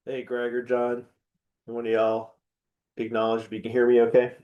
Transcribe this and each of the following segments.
Hey, Greg or John, one of y'all acknowledge if you can hear me okay?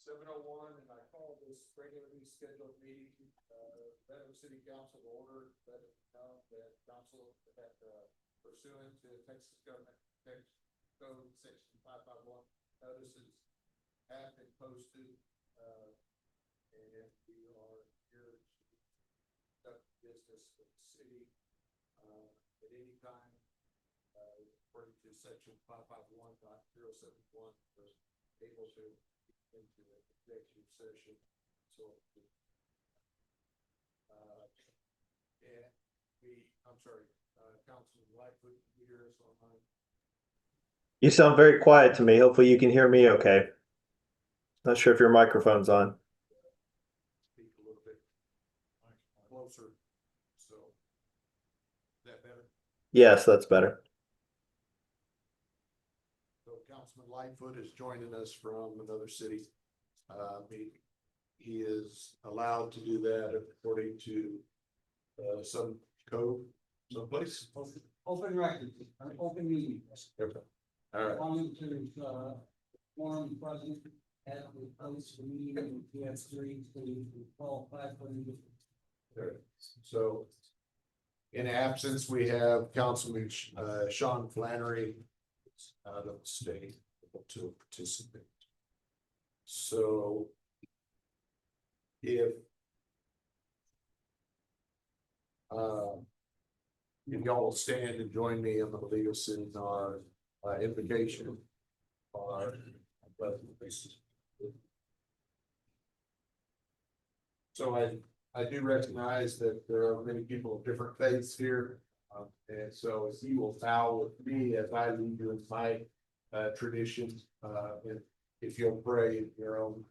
7:01, and I call this regularly scheduled meeting, Benham City Council to order, that council that pursuant to Texas Government Text Code Section 551, notices have been posted, and we are here to conduct business with the city, at any time, according to Section 551.071, we're able to into an executive session, so. I'm sorry, Councilman Lightfoot, you hear us online? You sound very quiet to me. Hopefully you can hear me okay. Not sure if your microphone's on. Speak a little bit closer, so. Is that better? Yes, that's better. So Councilman Lightfoot is joining us from another city. He is allowed to do that according to some code, someplace. Open record, open meeting. Okay. All right. Wanting to, forum present at the post the meeting, we have three, so you can qualify for the. So in absence, we have Councilman Sean Flannery out of the state to participate. So if y'all will stand and join me in the legal sitting our invocation on pleasant places. So I do recognize that there are many people of different faiths here. And so if you will bow with me as I lead you in my tradition, and if you'll pray in your own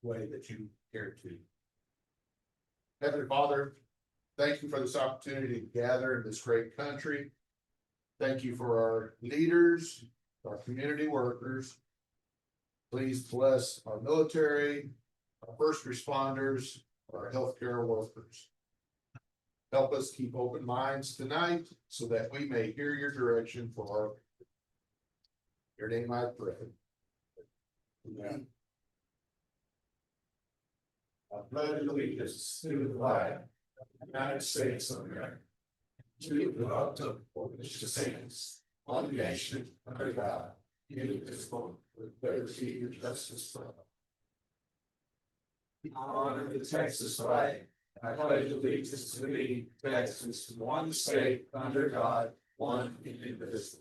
way that you care to. Heavenly Father, thank you for this opportunity to gather in this great country. Thank you for our leaders, our community workers. Please bless our military, our first responders, our healthcare workers. Help us keep open minds tonight so that we may hear your direction for your name I pray. Amen. I pledge allegiance to the flag of the United States of America, to the republic for which it stands, one nation under God, indivisible, with liberty and justice for all. I honor the Texas flag. I pledge allegiance to thee, Texas, one state under God, one indivisible.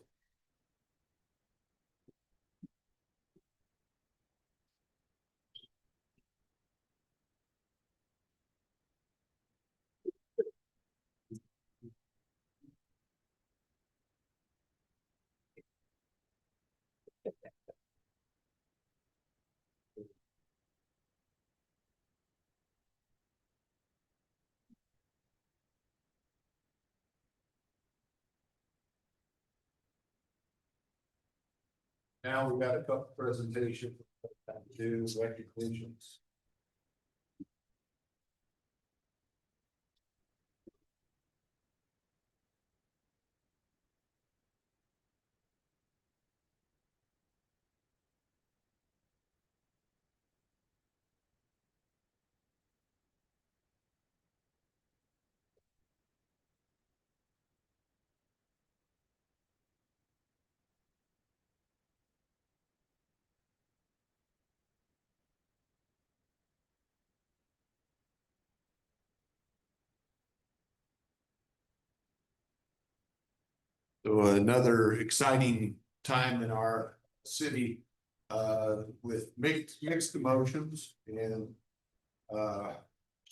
Now we've got a couple presentations to do recognitions. So another exciting time in our city with mixed emotions and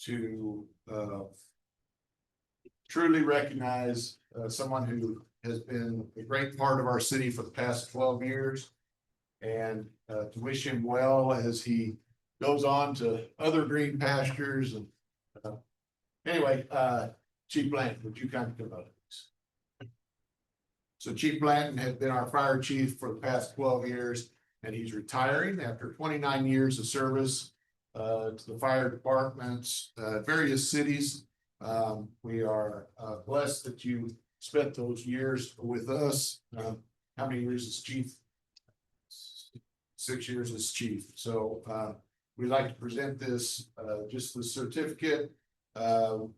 to truly recognize someone who has been a great part of our city for the past 12 years and to wish him well as he goes on to other green pastures and anyway, Chief Blanton, would you kind of come up? So Chief Blanton had been our fire chief for the past 12 years, and he's retiring after 29 years of service to the fire departments, various cities. We are blessed that you spent those years with us. How many years as chief? 6 years as chief. So we'd like to present this, just the certificate,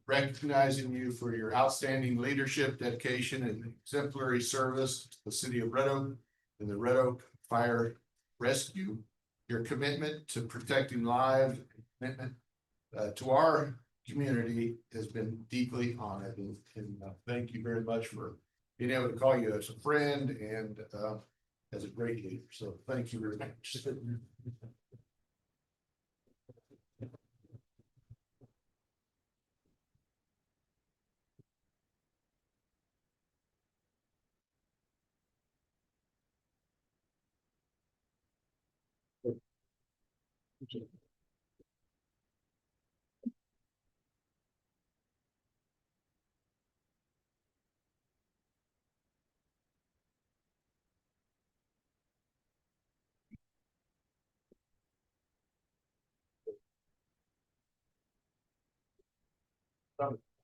recognizing you for your outstanding leadership, dedication, and exemplary service to the city of Red Oak and the Red Oak Fire Rescue. Your commitment to protecting lives, commitment to our community has been deeply honored, and thank you very much for being able to call you as a friend and as a great leader. So thank you very much.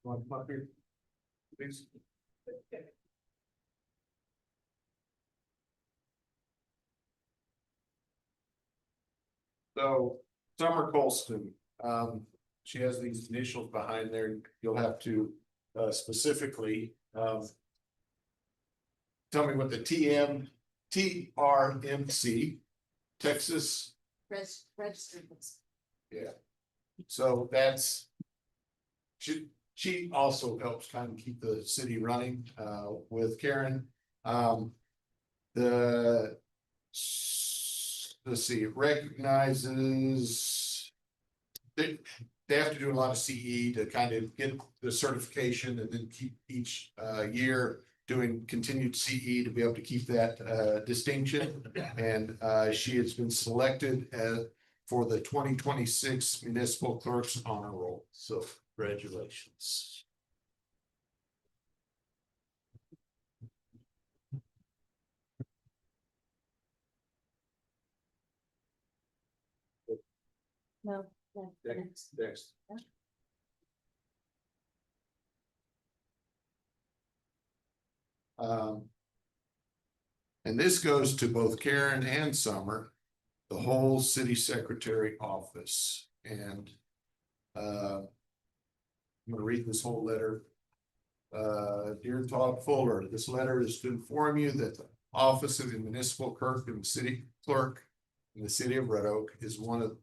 Want to come up here, please? So Summer Colston, she has these initials behind there. You'll have to specifically tell me what the TRMC, Texas. Registered. Yeah. So that's. She also helps kind of keep the city running with Karen. Let's see, it recognizes they have to do a lot of CE to kind of get the certification and then keep each year doing continued CE to be able to keep that distinction. And she has been selected for the 2026 Municipal Clerks Honor Roll. So congratulations. No. Next. And this goes to both Karen and Summer, the whole city secretary office. And I'm gonna read this whole letter. Dear Todd Fuller, this letter is to inform you that the office of the municipal clerk and city clerk in the city of Red Oak is one of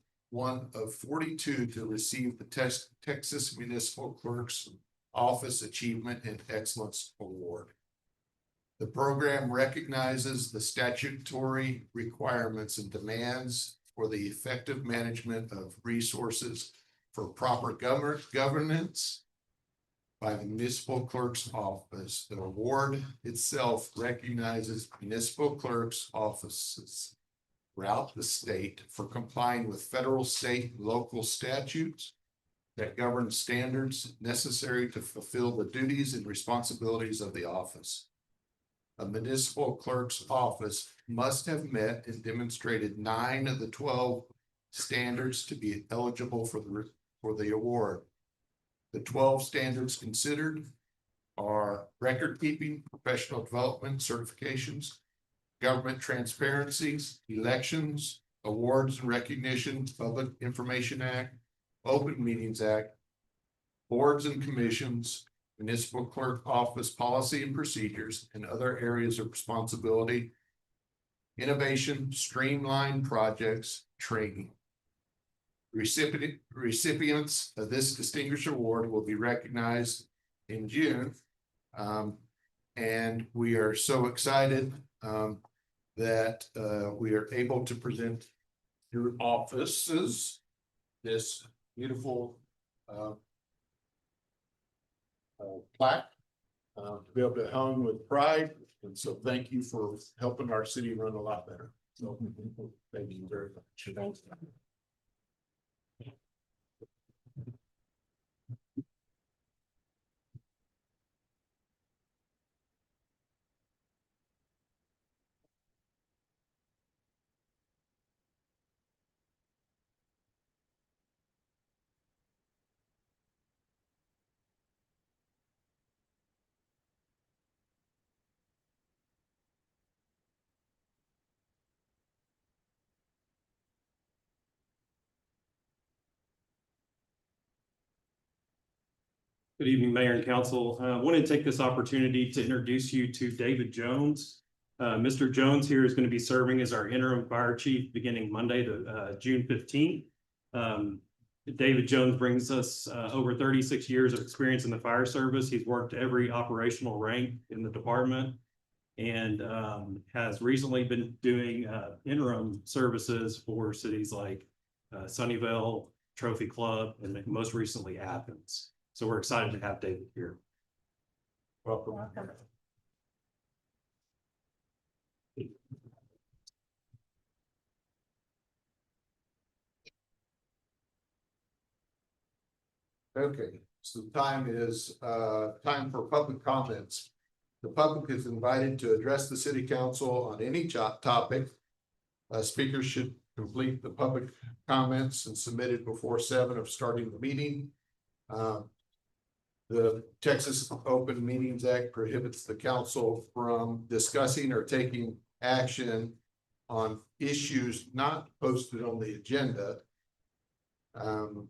42 to receive the Texas Municipal Clerk's Office Achievement and Excellence Award. The program recognizes the statutory requirements and demands for the effective management of resources for proper governance by the municipal clerk's office. The award itself recognizes municipal clerk's offices throughout the state for complying with federal, state, and local statutes that govern standards necessary to fulfill the duties and responsibilities of the office. A municipal clerk's office must have met and demonstrated 9 of the 12 standards to be eligible for the award. The 12 standards considered are record keeping, professional development certifications, government transparencies, elections, awards and recognition, Public Information Act, Open Meetings Act, boards and commissions, municipal clerk office policy and procedures, and other areas of responsibility, innovation, streamlined projects, training. Recipients of this distinguished award will be recognized in June. And we are so excited that we are able to present your offices this beautiful plaque to be able to hung with pride. And so thank you for helping our city run a lot better. So thank you very much. Thank you. Good evening, Mayor and Council. I wanted to take this opportunity to introduce you to David Jones. Mr. Jones here is going to be serving as our interim fire chief beginning Monday, June 15th. David Jones brings us over 36 years of experience in the fire service. He's worked every operational rank in the department and has recently been doing interim services for cities like Sunnyvale, Trophy Club, and most recently Athens. So we're excited to have David here. Welcome. Okay, so the time is time for public comments. The public is invited to address the city council on any topic. Speakers should complete the public comments and submit it before 7 of starting the meeting. The Texas Open Meetings Act prohibits the council from discussing or taking action on issues not posted on the agenda.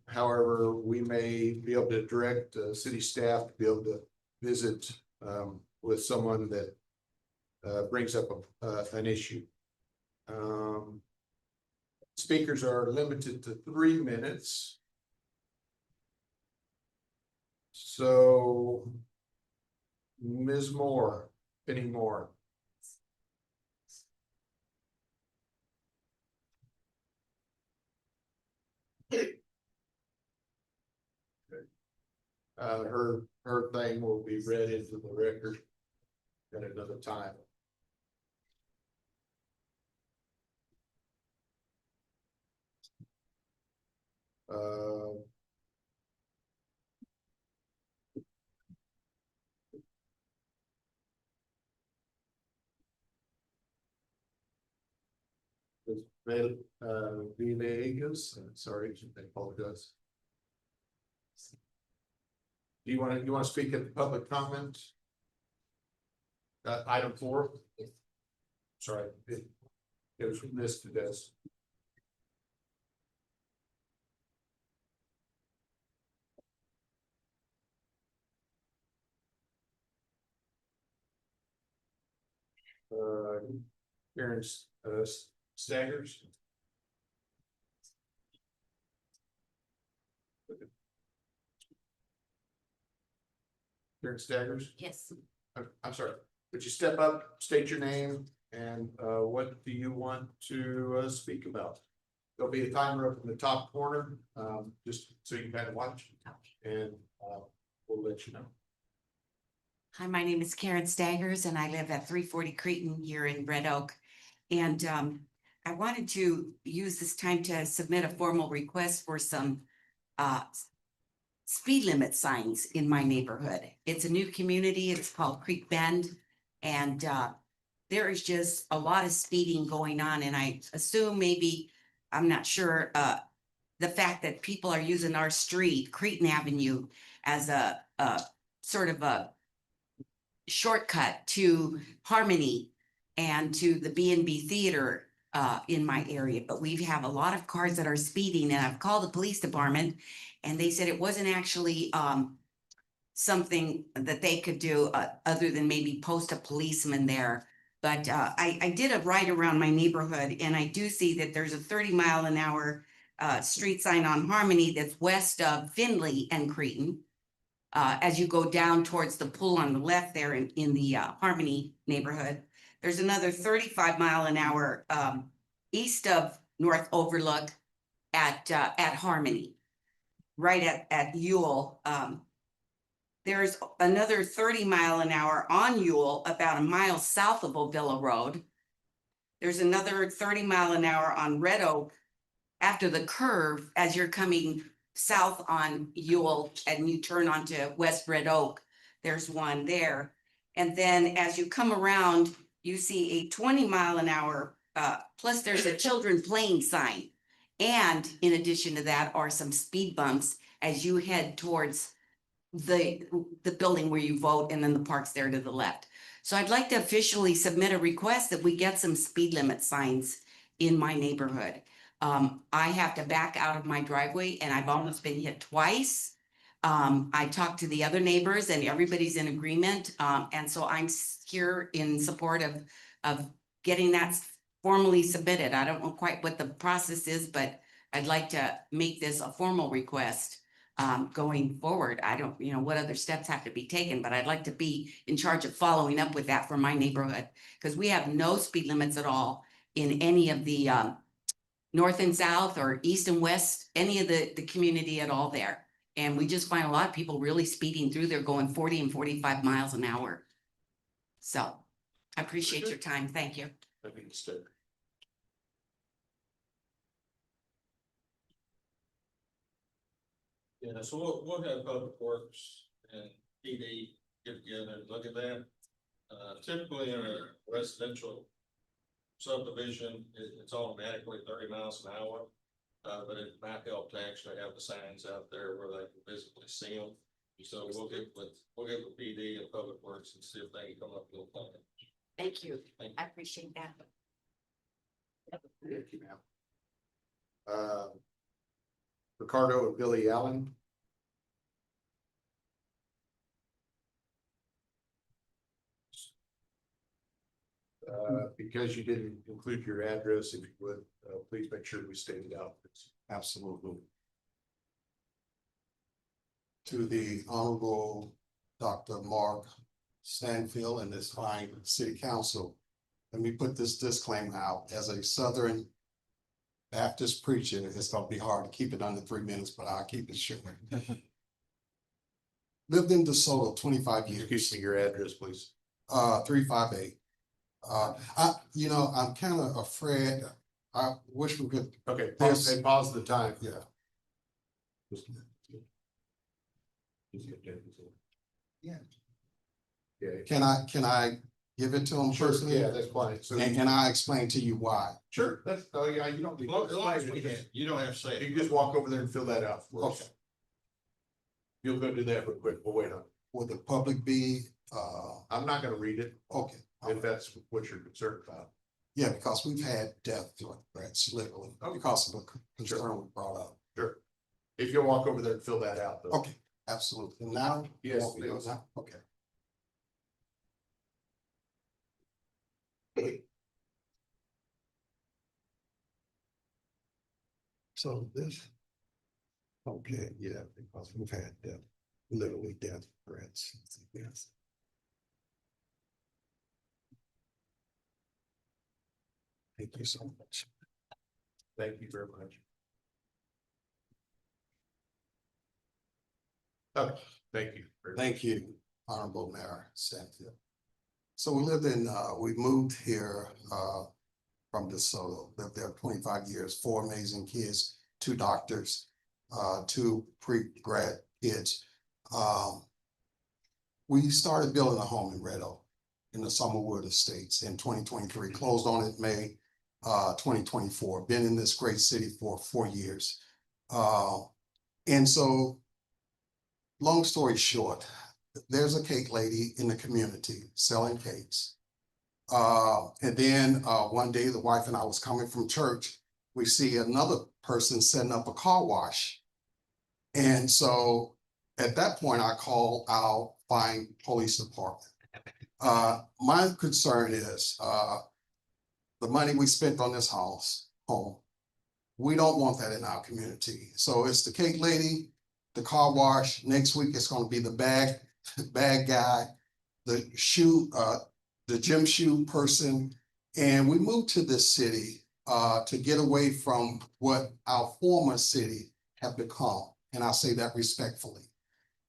However, we may be able to direct city staff to be able to visit with someone that brings up an issue. Speakers are limited to 3 minutes. So, Ms. Moore, Penny Moore. Her thing will be read into the record at another time. Villegas, sorry, I apologize. Do you want to speak at the public comment? Item 4. Sorry, it was listed as. Karen Staggers. Karen Staggers? Yes. I'm sorry, would you step up, state your name, and what do you want to speak about? There'll be a timer up in the top corner, just so you can kind of watch, and we'll let you know. Hi, my name is Karen Staggers and I live at 340 Cretin here in Red Oak. And I wanted to use this time to submit a formal request for some speed limit signs in my neighborhood. It's a new community. It's called Creek Bend. And there is just a lot of speeding going on. And I assume maybe, I'm not sure, the fact that people are using our street, Cretin Avenue, as a sort of a shortcut to Harmony and to the B&B Theater in my area. But we have a lot of cars that are speeding, and I've called the police department and they said it wasn't actually something that they could do other than maybe post a policeman there. But I did a ride around my neighborhood and I do see that there's a 30-mile-an-hour street sign on Harmony that's west of Findlay and Cretin. As you go down towards the pool on the left there in the Harmony neighborhood. There's another 35-mile-an-hour east of North Overlook at Harmony, right at Ewell. There's another 30-mile-an-hour on Ewell, about a mile south of Ovilla Road. There's another 30-mile-an-hour on Red Oak after the curve as you're coming south on Ewell and you turn onto West Red Oak. There's one there. And then as you come around, you see a 20-mile-an-hour, plus there's a children playing sign. And in addition to that are some speed bumps as you head towards the building where you vote, and then the park's there to the left. So I'd like to officially submit a request that we get some speed limit signs in my neighborhood. I have to back out of my driveway and I've almost been hit twice. I talked to the other neighbors and everybody's in agreement. And so I'm here in support of getting that formally submitted. I don't know quite what the process is, but I'd like to make this a formal request going forward. I don't, what other steps have to be taken, but I'd like to be in charge of following up with that for my neighborhood. Because we have no speed limits at all in any of the north and south or east and west, any of the community at all there. And we just find a lot of people really speeding through there going 40 and 45 miles an hour. So I appreciate your time. Thank you. I think it's good. Yeah, so we'll have Public Works and PD get together and look at that. Typically in a residential subdivision, it's automatically 30 miles an hour. But it might help to actually have the signs out there where they can visibly see them. So we'll get with PD and Public Works and see if they can come up with a plan. Thank you. Thank you. I appreciate that. Thank you, ma'am. Ricardo and Billy Allen. Because you didn't include your address, if you would, please make sure we state it out. Absolutely. To the Honorable Dr. Mark Stanfield and this fine city council, let me put this disclaimer out. As a Southern Baptist preacher, it's gonna be hard to keep it under 3 minutes, but I'll keep it short. Lived in DeSoto 25 years. Excuse me, your address, please. 358. I'm kind of afraid. I wish we could, Okay, Yes. pause the time. yeah. Yeah. Can I give it to him personally? Yeah, that's fine. So, And can I explain to you why? sure, that's, oh yeah, you don't need. As long as we can, you don't have to say You it. can just walk over there and fill that out for us. Okay. You'll go do that real quick. We'll wait on it. Would the public be, I'm not gonna read it okay. if that's what you're concerned about. Yeah, because we've had death threats literally because of a concern we brought up. Sure. If you'll walk over there and fill that out though. Okay, absolutely. Now? Yes, Want me to go please. now? Okay. So this, okay, yeah, because we've had death, literally death threats. Yes. Thank you so much. Thank you very much. Okay, thank you. Thank you, Honorable Mayor Stanfield. So we moved here from DeSoto, lived there 25 years, 4 amazing kids, 2 doctors, 2 pre-grad kids. We started building a home in Red Oak in the Summerwood Estates in 2023, closed on it May 2024, been in this great city for 4 years. And so, long story short, there's a cake lady in the community selling cakes. And then one day the wife and I was coming from church, we see another person setting up a car wash. And so at that point I call our fine police department. My concern is the money we spent on this home, we don't want that in our community. So it's the cake lady, the car wash. Next week it's gonna be the bag guy, the gym shoe person. And we moved to this city to get away from what our former city have become. And I say that respectfully.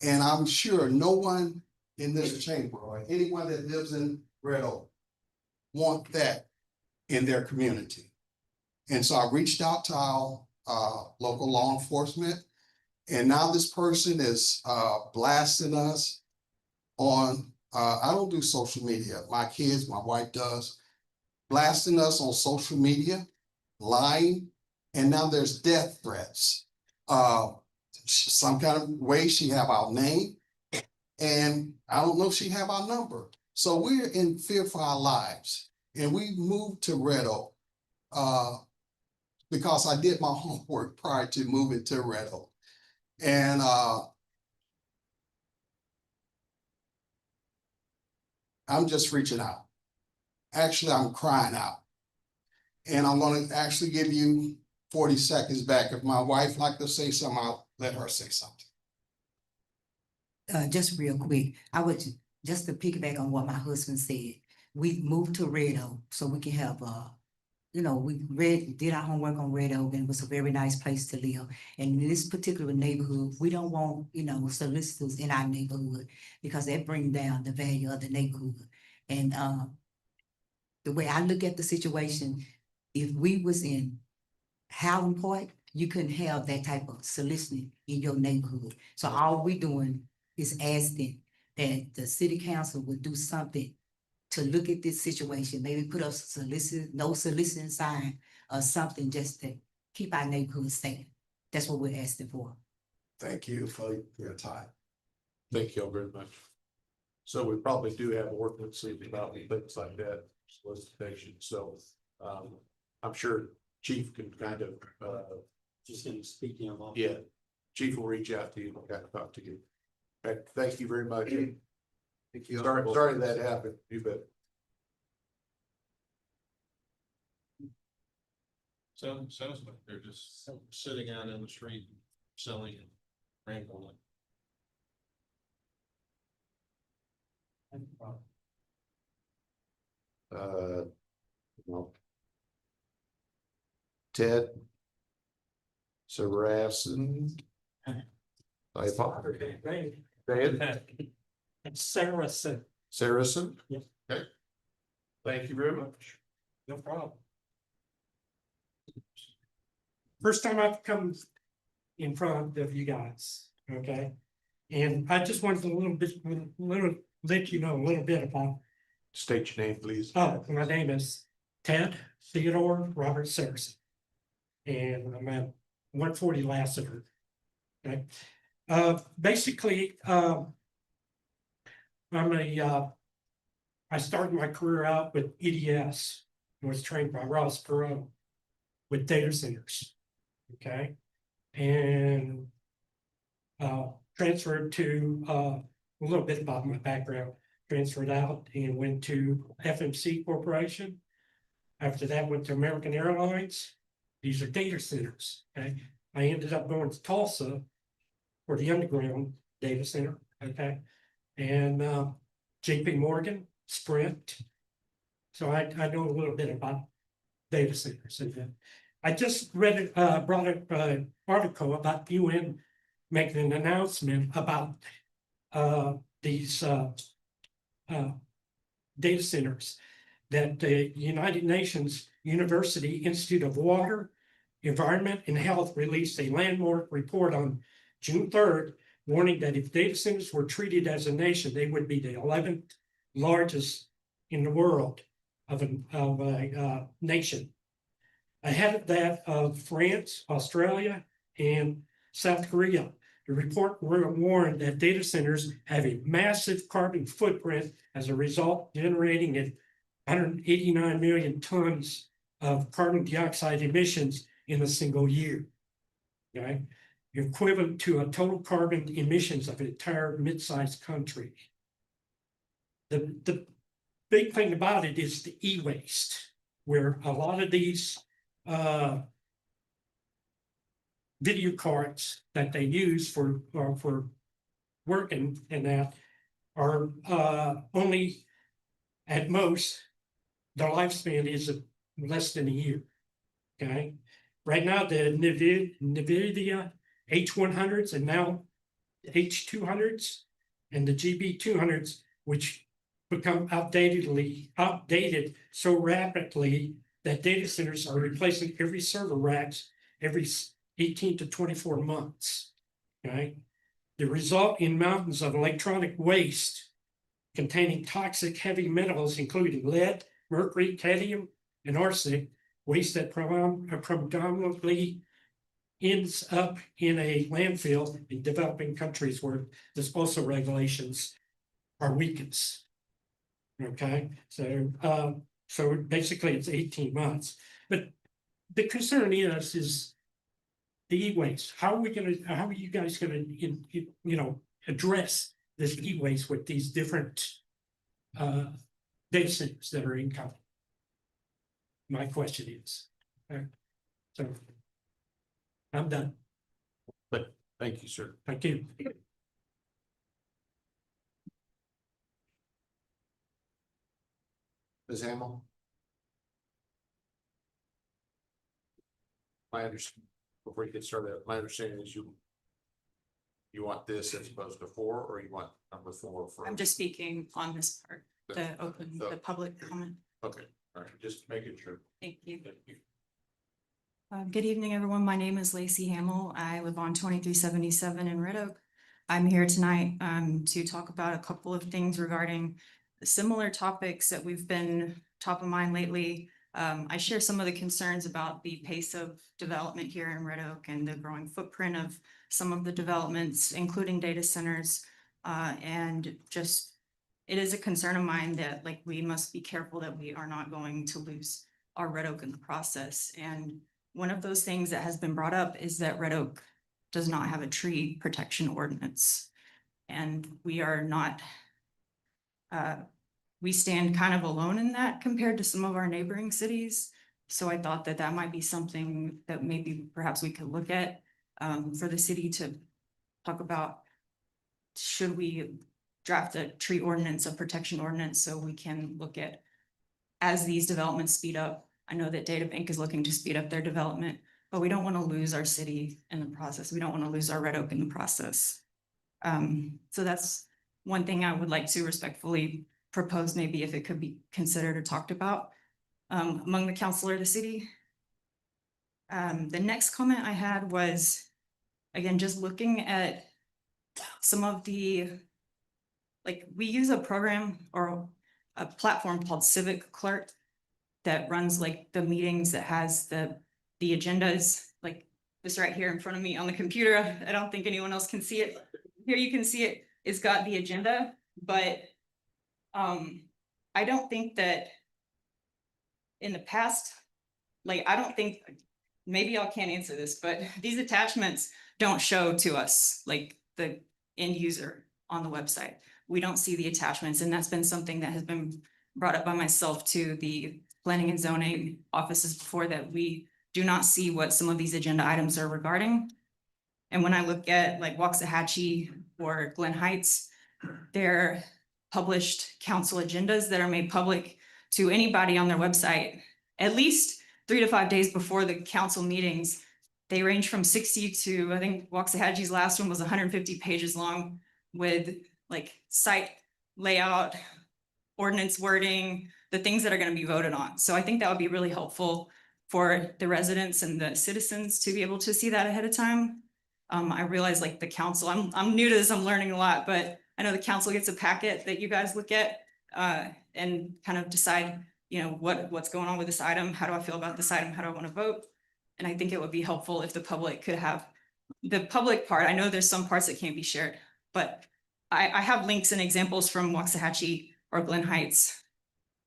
And I'm sure no one in this chamber or anyone that lives in Red Oak want that in their community. And so I reached out to our local law enforcement. And now this person is blasting us on, I don't do social media. My kids, my wife does, blasting us on social media, lying, and now there's death threats. Some kind of way she have our name, and I don't know if she have our number. So we're in fear for our lives. And we moved to Red Oak because I did my homework prior to moving to Red Oak. And I'm just reaching out. Actually, I'm crying out. And I'm gonna actually give you 40 seconds back. If my wife like to say something, I'll let her say something. Just real quick, I would, just to piggyback on what my husband said, we moved to Red Oak so we can have, we did our homework on Red Oak and it was a very nice place to live. And in this particular neighborhood, we don't want, solicitors in our neighborhood because that bring down the value of the neighborhood. And, the way I look at the situation, if we was in Howland Park, you couldn't have that type of soliciting in your neighborhood. So all we doing is asking that the city council would do something to look at this situation, maybe put up no soliciting sign or something just to keep our neighborhood safe. That's what we're asking for. Thank you for your time. Thank you all very much. So we probably do have ordinances about things like that, solicitation, so, I'm sure Chief can kind of, Just gonna speak in on. yeah, Chief will reach out to you, and kind of talk to you. Okay, thank you very much. Thank you. Sorry that happened, you bet. Sounds like they're just sitting out in the street selling and rambling. No. Ted. Saracen. Saracen. Saracen? Yeah. Okay. Thank you very much. No problem. First time I've come in front of you guys, okay? And I just wanted to let you know a little bit about, State your name, please. my name is Ted Theodore Robert Saracen. And I'm at 140 Lassiter. Okay, basically, I started my career out with EDS. I was trained by Ross Perot with data centers. Okay, and transferred to a little bit about my background. Transferred out and went to FMC Corporation. After that, went to American Airlines. These are data centers. Okay, I ended up going to Tulsa for the underground data center. Okay, and JP Morgan, Sprint. So I know a little bit about data centers. And I just brought up an article about UN making an announcement about these data centers that the United Nations University Institute of Water, Environment and Health released a landmark report on June 3rd, warning that if data centers were treated as a nation, they would be the 11th largest in the world of a nation. Ahead of that of France, Australia, and South Korea. The report warned that data centers have a massive carbon footprint as a result, generating 189 million tons of carbon dioxide emissions in a single year. Okay, equivalent to a total carbon emissions of an entire mid-sized country. The big thing about it is the e-waste, where a lot of these video cards that they use for working and that are only at most their lifespan is less than a year. Okay, right now the NVIDIA H100s and now H200s and the GB200s, which become outdated so rapidly that data centers are replacing every server racks every 18 to 24 months. Okay, the result in mountains of electronic waste containing toxic heavy metals, including lead, mercury, cadmium, and arsenic, waste that predominantly ends up in a landfill in developing countries where disposal regulations are weakest. Okay, so basically it's 18 months. But the concern is the e-waste. How are you guys gonna address this e-waste with these different data centers that are incoming. My question is, so I'm done. Thank you, sir. Thank you. Ms. Hamel? My understanding, before you get started, my understanding is you want this as opposed to 4, or you want number 4 for? I'm just speaking on this part, the open, the public comment. Okay, all right, just making sure. Thank you. Thank you. Good evening, everyone. My name is Lacey Hamill. I live on 2377 in Red Oak. I'm here tonight to talk about a couple of things regarding similar topics that we've been top of mind lately. I share some of the concerns about the pace of development here in Red Oak and the growing footprint of some of the developments, including data centers. And just, it is a concern of mine that like we must be careful that we are not going to lose our Red Oak in the process. And one of those things that has been brought up is that Red Oak does not have a tree protection ordinance. And we are not, we stand kind of alone in that compared to some of our neighboring cities. So I thought that that might be something that maybe perhaps we could look at for the city to talk about. Should we draft a tree ordinance, a protection ordinance, so we can look at as these developments speed up. I know that DataBank is looking to speed up their development, but we don't want to lose our city in the process. We don't want to lose our Red Oak in the process. So that's one thing I would like to respectfully propose, maybe if it could be considered or talked about among the council or the city. The next comment I had was, again, just looking at some of the, like, we use a program or a platform called Civic Clerk that runs like the meetings, that has the agendas, like this right here in front of me on the computer. I don't think anyone else can see it. Here you can see it. It's got the agenda, but I don't think that in the past, like, I don't think, maybe y'all can't answer this, but these attachments don't show to us, like the end user on the website. We don't see the attachments, and that's been something that has been brought up by myself to the planning and zoning offices before, that we do not see what some of these agenda items are regarding. And when I look at like Waxahachie or Glen Heights, they're published council agendas that are made public to anybody on their website at least 3 to 5 days before the council meetings. They range from 60 to, I think Waxahachie's last one was 150 pages long, with like site layout, ordinance wording, the things that are going to be voted on. So I think that would be really helpful for the residents and the citizens to be able to see that ahead of time. I realize like the council, I'm new to this, I'm learning a lot, but I know the council gets a packet that you guys look at and kind of decide, you know, what's going on with this item. How do I feel about this item? How do I want to vote? And I think it would be helpful if the public could have the public part. I know there's some parts that can't be shared, but I have links and examples from Waxahachie or Glen Heights,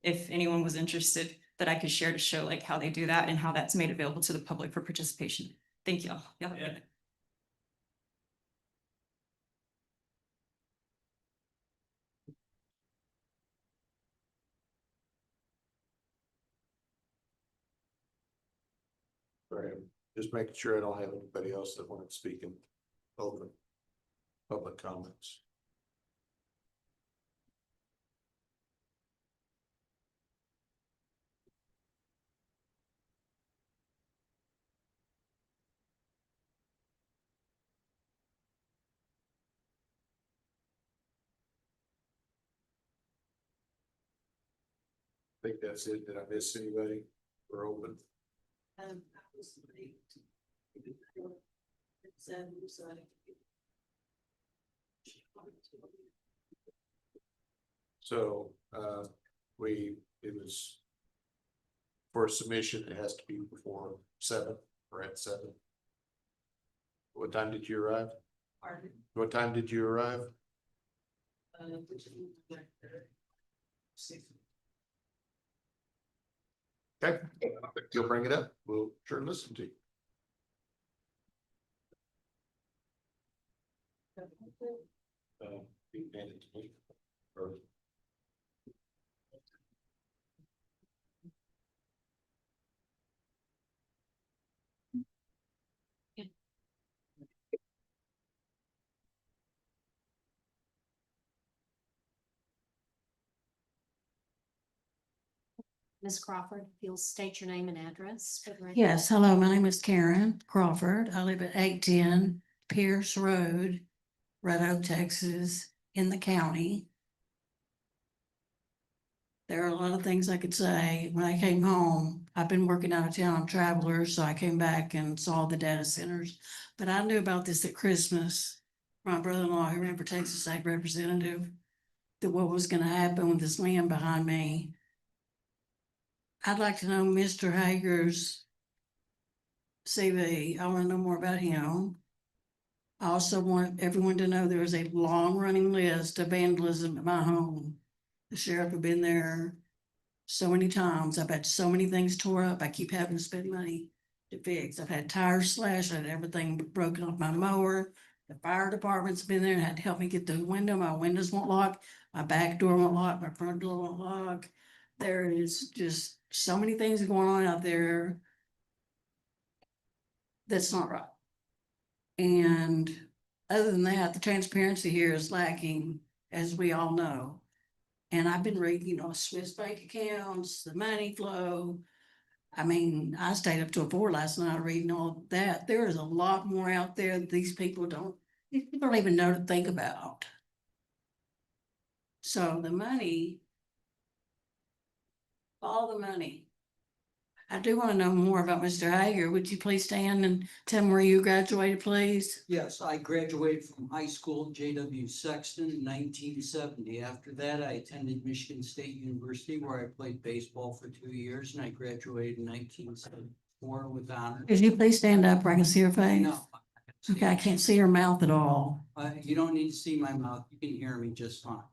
if anyone was interested, that I could share to show like how they do that and how that's made available to the public for participation. Thank y'all. Y'all have a good night. Sorry, I'm just making sure I don't have anybody else that wanted to speak in open public comments. I think that's it. Did I miss anybody? We're open. So, it was for submission, it has to be before 7 or at 7. What time did you arrive? Pardon? What time did you arrive? Okay, you'll bring it up. We'll sure listen to you. You hand it to me, or Ms. Crawford, if you'll state your name and address. for the record. Yes, hello, my name is Karen Crawford. I live at 810 Pierce Road, Red Oak, Texas, in the county. There are a lot of things I could say. When I came home, I've been working out of town on Travelers, so I came back and saw the data centers. But I knew about this at Christmas. My brother-in-law, who ran for Texas State Representative, that what was gonna happen with this land behind me. I'd like to know Mr. Hager's CV. I want to know more about him. I also want everyone to know there is a long-running list of vandalism at my home. The sheriff have been there so many times. I've had so many things tore up. I keep having to spend money to fix. I've had tires slashed, I had everything broken off my mower. The fire department's been there and had to help me get the window. My windows won't lock. My back door won't lock. My front door won't lock. There is just so many things going on out there that's not right. And other than that, the transparency here is lacking, as we all know. And I've been reading, Swiss bank accounts, the money flow. I mean, I stayed up till 4 last night reading all that. There is a lot more out there that these people don't even know to think about. So the money, all the money. I do want to know more about Mr. Hager. Would you please stand and tell me where you graduated, please? Yes, I graduated from high school, J.W. Sexton, in 1970. After that, I attended Michigan State University, where I played baseball for 2 years, and I graduated in 1974 with honors. Could you please stand up where I can see your face? No. Okay, I can't see your mouth at all. You don't need to see my mouth. You can hear me just fine.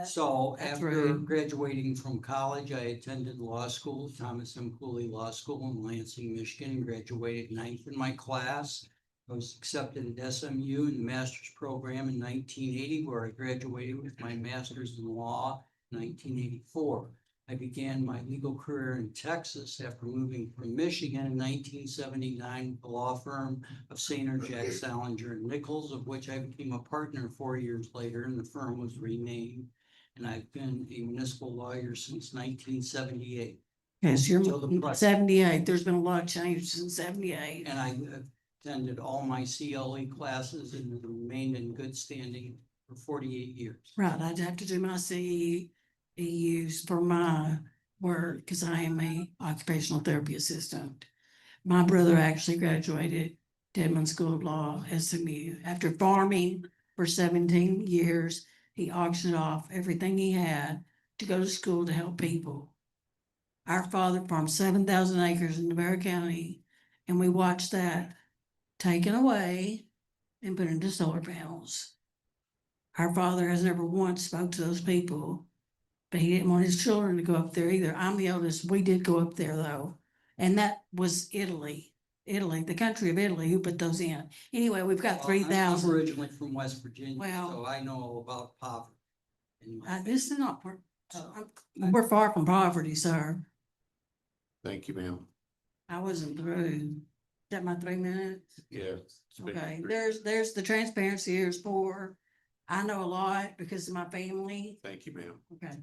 So That's after rude. graduating from college, I attended law school, Thomas M. Cooley Law School in Lansing, Michigan, and graduated ninth in my class. I was accepted at SMU in the master's program in 1980, where I graduated with my master's in law in 1984. I began my legal career in Texas after moving from Michigan in 1979 with the law firm of Sainer, Jack, Salinger, and Nichols, of which I became a partner 4 years later, and the firm was renamed. And I've been a municipal lawyer since 1978. Yes, you're Till the present. 78. There's been a lot of change since 78. And I attended all my CLE classes and remained in good standing for 48 years. Right, I'd have to do my CEUs for my work because I am a occupational therapy assistant. My brother actually graduated Dedmon School of Law, SMU. After farming for 17 years, he auctioned off everything he had to go to school to help people. Our father farmed 7,000 acres in Navarro County, and we watched that taken away and put into solar panels. Our father has never once spoke to those people, but he didn't want his children to go up there either. I'm the oldest. We did go up there though. And that was Italy, the country of Italy, who put those in. Anyway, we've got Well, I'm 3,000. originally from West Virginia, Well- so I know all about poverty. And This is not, we're far from poverty, sir. Thank you, ma'am. I wasn't through. Is that my 3 minutes? Yeah. Okay, there's the transparency here's for. I know a lot because of my family. Thank you, ma'am. Okay.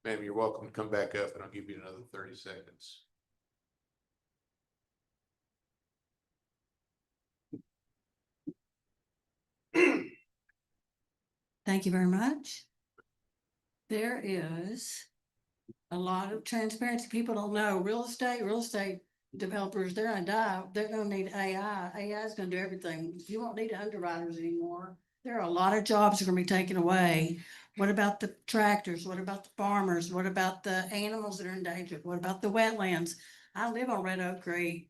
Ma'am, you're welcome to come back up and I'll give you another 30 seconds. Thank you very much. There is a lot of transparency. People don't know real estate developers, they're gonna die. They're gonna need AI. AI is gonna do everything. You won't need underwriters anymore. There are a lot of jobs that are gonna be taken away. What about the tractors? What about the farmers? What about the animals that are endangered? What about the wetlands? I live on Red Oak Creek.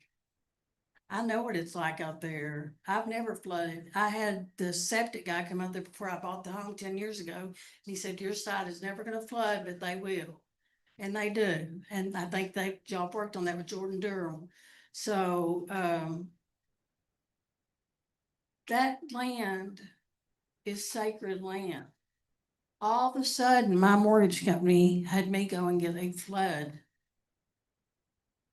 I know what it's like out there. I've never flooded. I had the septic guy come out there before I bought the home 10 years ago. He said, your side is never gonna flood, but they will. And they do. And I think y'all worked on that with Jordan Durham. So, that land is sacred land. All of a sudden, my mortgage company had me go and get a flood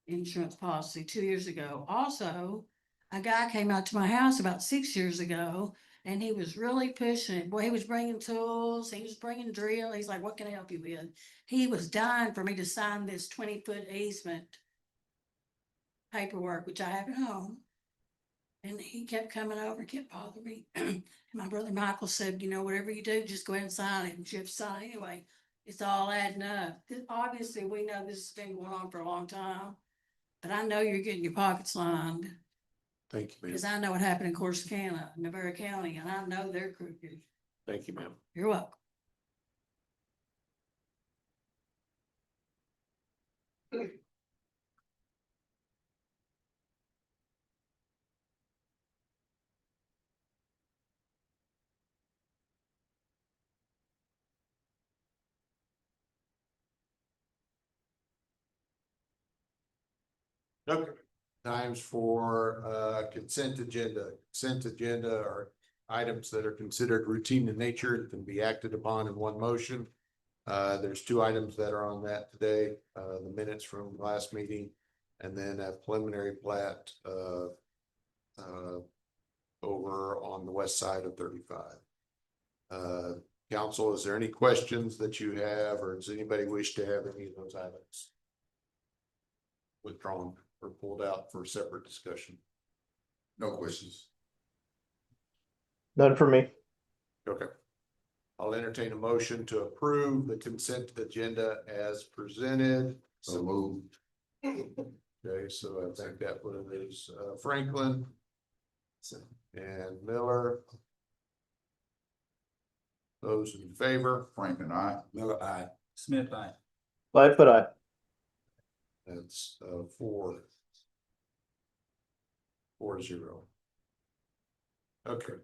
insurance policy 2 years ago. Also, a guy came out to my house about 6 years ago and he was really pushing it. Boy, he was bringing tools, he was bringing drill. He's like, what can I help you with? He was dying for me to sign this 20-foot easement paperwork, which I have at home. And he kept coming over, kept bothering me. And my brother Michael said, you know, whatever you do, just go ahead and sign it. And you have to sign anyway. It's all adding up. Obviously, we know this has been going on for a long time. But I know you're getting your pockets lined. Thank you, ma'am. Because I know what happened in Corsicana, Navarre County, and I know they're crooked. Thank you, ma'am. You're welcome. Okay, times for consent agenda. Consent agenda are items that are considered routine in nature and can be acted upon in one motion. There's two items that are on that today, the minutes from last meeting and then a preliminary plat over on the west side of 35. Council, is there any questions that you have, or does anybody wish to have any of those items withdrawn or pulled out for separate discussion? No questions. None for me. Okay. I'll entertain a motion to approve the consent agenda as presented. So moved. Okay, so I think that one is Franklin and Miller. Those in favor? Franklin, aye. Miller, aye. Smith, aye. Lightfoot, aye. That's 4-0. Okay.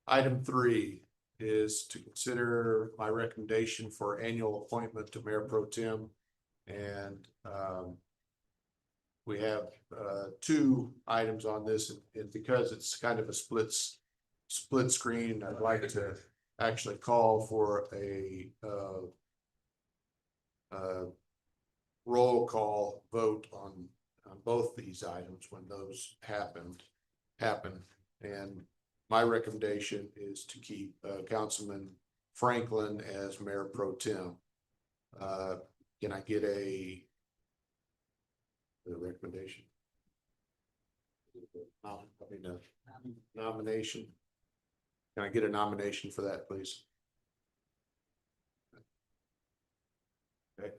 Item 3 is to consider my recommendation for annual appointment to Mayor Pro Tem. And we have two items on this, and because it's kind of a split screen, I'd like to actually call for a roll call vote on both these items when those happen. And my recommendation is to keep Councilman Franklin as Mayor Pro Tem. Can I get a recommendation? Nomination. Can I get a nomination for that, please? Okay.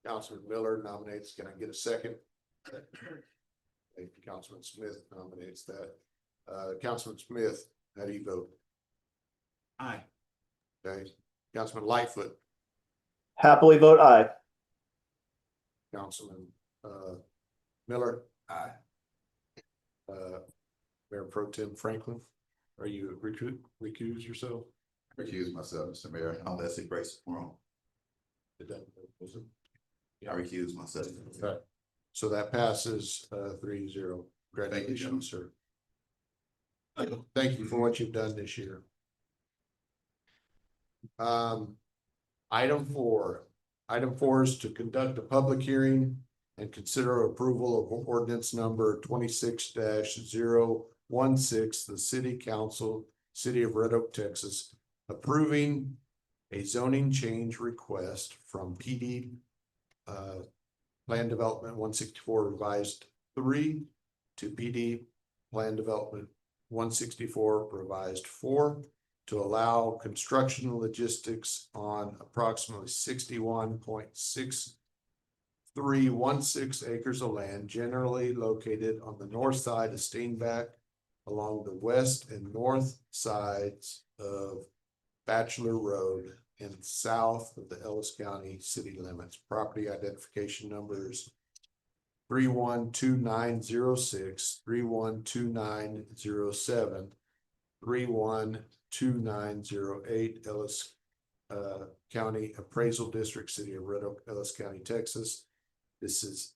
Councilman Miller nominates. Can I get a second? Councilman Smith nominates that. Councilman Smith, how do you vote? Aye. Okay. Councilman Lightfoot, Happily vote aye. Councilman Miller. Aye. Mayor Pro Tem Franklin, are you recuse yourself? Recuse myself, Mr. Mayor, unless it breaks the quorum. Did that, was it? I recuse myself. Okay. So that passes 3-0. Congratulations, sir. Thank you for what you've done this year. Item 4. Item 4 is to conduct a public hearing and consider approval of ordinance number 26-016, the city council, city of Red Oak, Texas, approving a zoning change request from PD Plan Development 164 revised 3 to PD Plan Development 164 revised 4 to allow construction logistics on approximately 61.6316 acres of land generally located on the north side of Steenbach along the west and north sides of Bachelor Road and south of the Ellis County city limits. Property identification numbers 312906, 312907, 312908 Ellis County Appraisal District, City of Red Oak, Ellis County, Texas. This is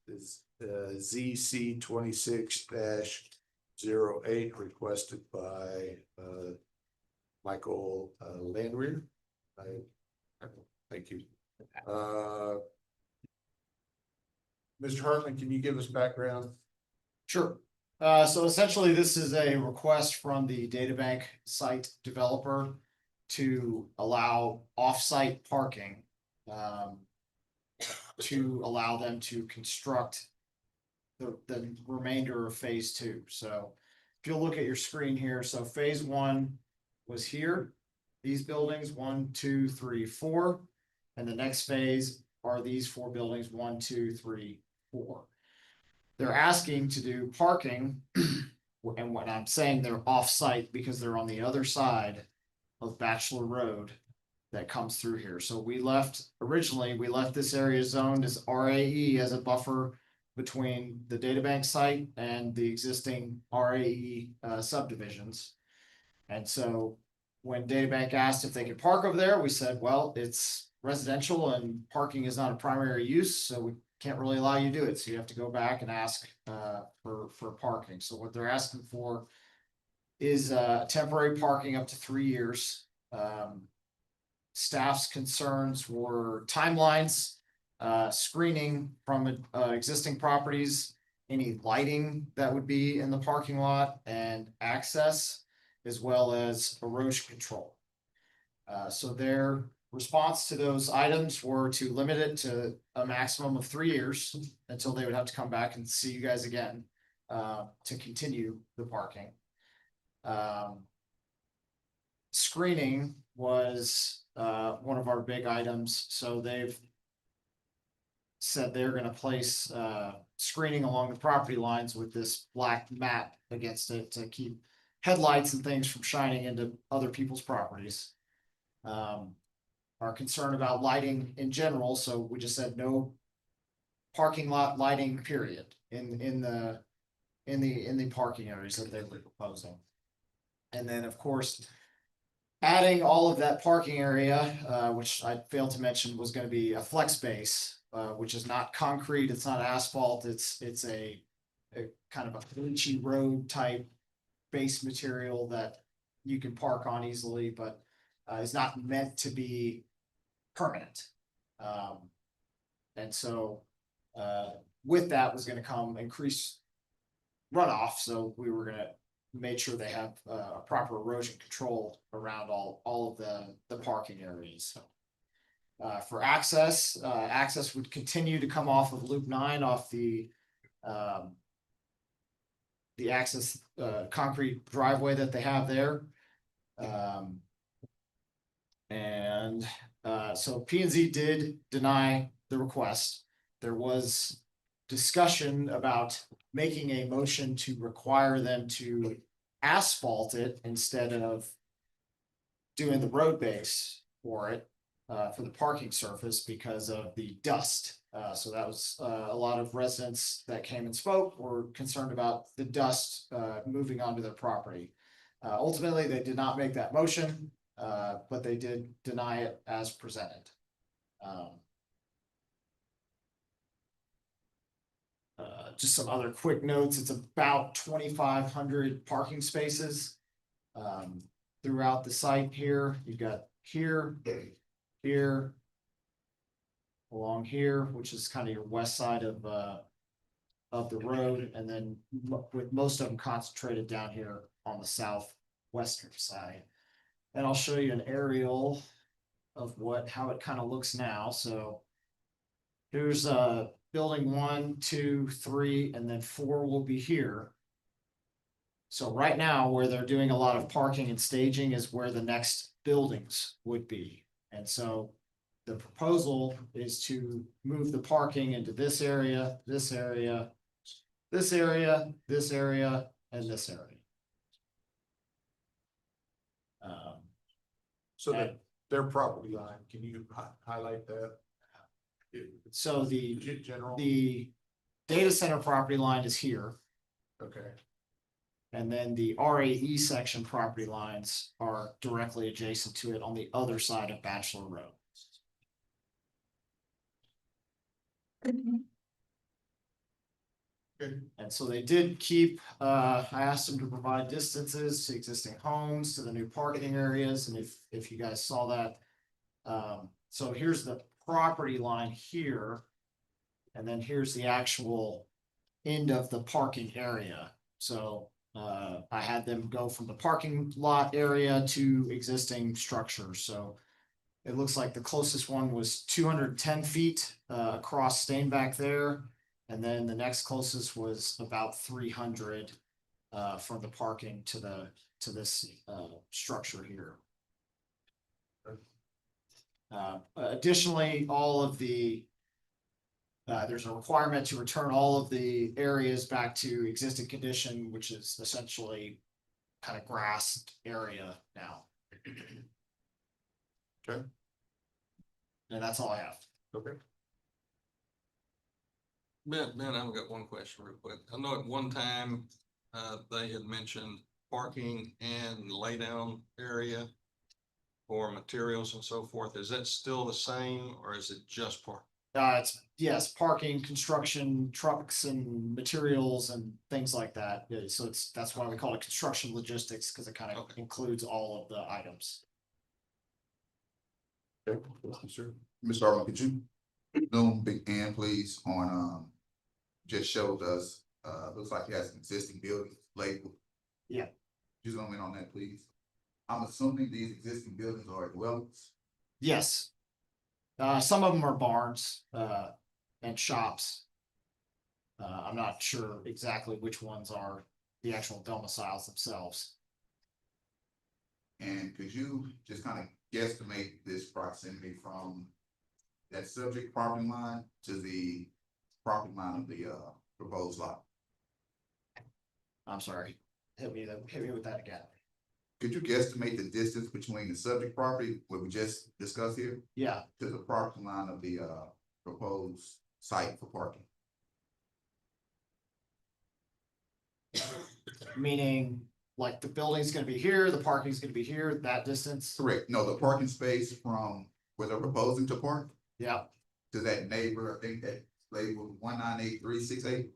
ZC 26-08 requested by Michael Landwehr. Thank you. Mr. Hartman, can you give us background? Sure. So essentially, this is a request from the databank site developer to allow off-site parking. To allow them to construct the remainder of phase two. So if you'll look at your screen here, so phase one was here. These buildings, 1, 2, 3, 4. And the next phase are these 4 buildings, 1, 2, 3, 4. They're asking to do parking, and when I'm saying they're off-site because they're on the other side of Bachelor Road that comes through here. So originally, we left this area zoned as RAE as a buffer between the databank site and the existing RAE subdivisions. And so when databank asked if they could park over there, we said, well, it's residential and parking is not a primary use, so we can't really allow you to do it. So you have to go back and ask for parking. So what they're asking for is temporary parking up to 3 years. Staff's concerns were timelines, screening from existing properties, any lighting that would be in the parking lot, and access, as well as erosion control. So their response to those items were to limit it to a maximum of 3 years until they would have to come back and see you guys again to continue the parking. Screening was one of our big items, so they've said they're going to place screening along the property lines with this black mat against it to keep headlights and things from shining into other people's properties. Our concern about lighting in general, so we just said no parking lot lighting, period, in the parking areas that they were proposing. And then, of course, adding all of that parking area, which I failed to mention, was going to be a flex base, which is not concrete, it's not asphalt, it's a kind of a bleachy road type base material that you can park on easily, but is not meant to be permanent. And so with that was going to come increased runoff, so we were going to make sure they have a proper erosion control around all of the parking areas. For access, access would continue to come off of Loop 9 off the access concrete driveway that they have there. So P&Z did deny the request. There was discussion about making a motion to require them to asphalt it instead of doing the road base for it, for the parking surface because of the dust. So that was a lot of residents that came and spoke were concerned about the dust moving onto their property. Ultimately, they did not make that motion, but they did deny it as presented. Just some other quick notes. It's about 2,500 parking spaces throughout the site here. You've got here, here, along here, which is kind of your west side of the road, and then with most of them concentrated down here on the southwestern side. And I'll show you an aerial of how it kind of looks now. So here's building 1, 2, 3, and then 4 will be here. So right now, where they're doing a lot of parking and staging is where the next buildings would be. And so the proposal is to move the parking into this area, this area, this area, this area, and this area. So that their property line, can you highlight that? So General. the data center property line is here. Okay. And then the RAE section property lines are directly adjacent to it on the other side of Bachelor Road. Good. And so they did keep, I asked them to provide distances to existing homes, to the new parking areas, and if you guys saw that. So here's the property line here. And then here's the actual end of the parking area. So I had them go from the parking lot area to existing structures. So it looks like the closest one was 210 feet across, staying back there. And then the next closest was about 300 from the parking to this structure here. Additionally, all of the there's a requirement to return all of the areas back to existing condition, which is essentially kind of grassed area now. Okay. And that's all I have. Okay. Ben, I've got one question real quick. I know at one time, they had mentioned parking and lay down area for materials and so forth. Is that still the same or is it just park? It's, yes, parking, construction, trucks and materials and things like that. Yeah, so that's why we call it construction logistics, because it kind of includes all of the items. Okay, sure. Mr. Hartman, could you zoom big in, please, on, just showed us, looks like you has an existing building labeled. Yeah. Could you zoom in on that, please? I'm assuming these existing buildings are dwellings. Yes. Some of them are barns, and shops. I'm not sure exactly which ones are the actual domiciles themselves. And could you just kind of guesstimate this proximity from that subject property line to the property line of the, proposed lot? I'm sorry, hit me with that again. Could you guesstimate the distance between the subject property, what we just discussed here, Yeah, to the property line of the, proposed site for parking? meaning like the building's gonna be here, the parking's gonna be here, that distance. Correct. No, the parking space from where they're proposing to park Yeah, to that neighbor, I think that labeled 198-368.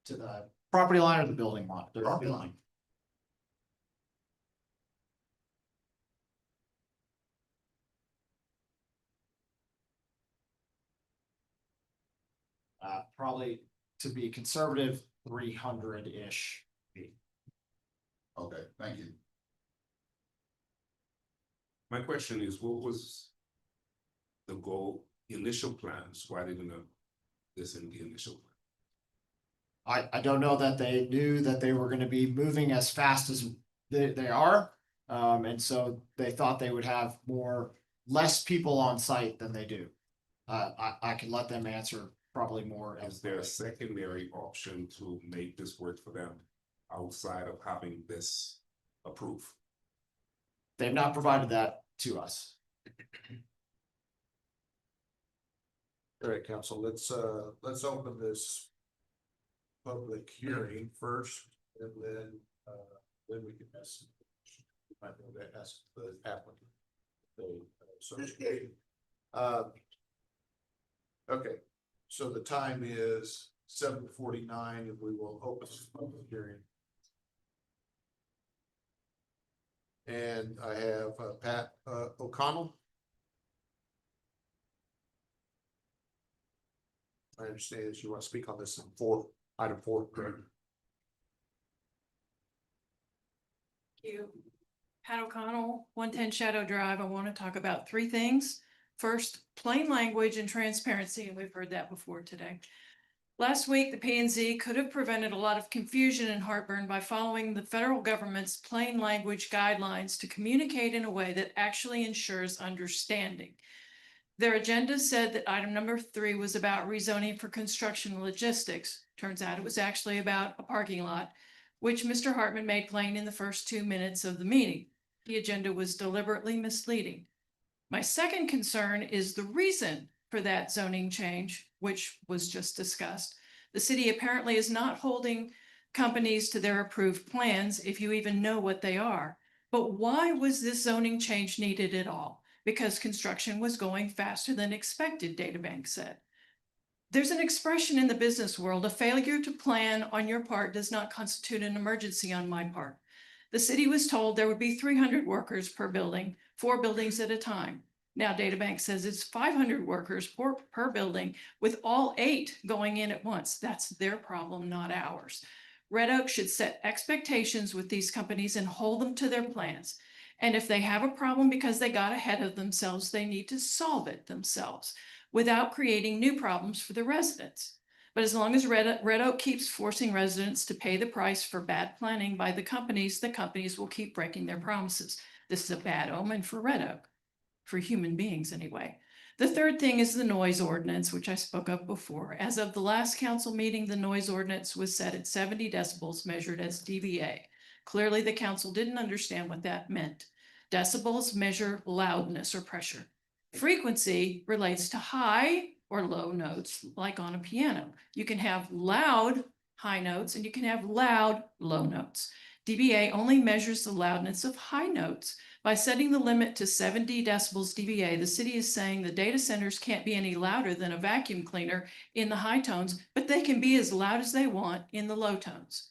to the property line or the building lot. The Property line. Probably to be conservative, 300-ish feet. Okay, thank you. My question is, what was the goal, the initial plans? Why didn't this in the initial plan? I don't know that they knew that they were gonna be moving as fast as they are. And so they thought they would have less people on site than they do. I can let them answer probably more. Is there a secondary option to make this work for them outside of having this approved? They've not provided that to us. All right, council, let's open this public hearing first, and then we can ask. I know that has the applicant. Okay, so the time is 7:49, and we will open this public hearing. And I have Pat O'Connell. I understand that you want to speak on this in item four, correct? Thank you. Pat O'Connell, 110 Shadow Drive. I want to talk about three things. First, plain language and transparency, and we've heard that before today. Last week, the P&Z could have prevented a lot of confusion and heartburn by following the federal government's plain language guidelines to communicate in a way that actually ensures understanding. Their agenda said that item number 3 was about rezoning for construction logistics. Turns out it was actually about a parking lot, which Mr. Hartman made plain in the first 2 minutes of the meeting. The agenda was deliberately misleading. My second concern is the reason for that zoning change, which was just discussed. The city apparently is not holding companies to their approved plans, if you even know what they are. But why was this zoning change needed at all? Because construction was going faster than expected, DataBank said. There's an expression in the business world, a failure to plan on your part does not constitute an emergency on my part. The city was told there would be 300 workers per building, 4 buildings at a time. Now DataBank says it's 500 workers per building with all 8 going in at once. That's their problem, not ours. Red Oak should set expectations with these companies and hold them to their plans. And if they have a problem because they got ahead of themselves, they need to solve it themselves without creating new problems for the residents. But as long as Red Oak keeps forcing residents to pay the price for bad planning by the companies will keep breaking their promises. This is a bad omen for Red Oak, for human beings anyway. The third thing is the noise ordinance, which I spoke of before. As of the last council meeting, the noise ordinance was set at 70 decibels measured as dBA. Clearly, the council didn't understand what that meant. Decibels measure loudness or pressure. Frequency relates to high or low notes, like on a piano. You can have loud high notes and you can have loud low notes. dBA only measures the loudness of high notes. By setting the limit to 70 decibels dBA, the city is saying the data centers can't be any louder than a vacuum cleaner in the high tones, but they can be as loud as they want in the low tones.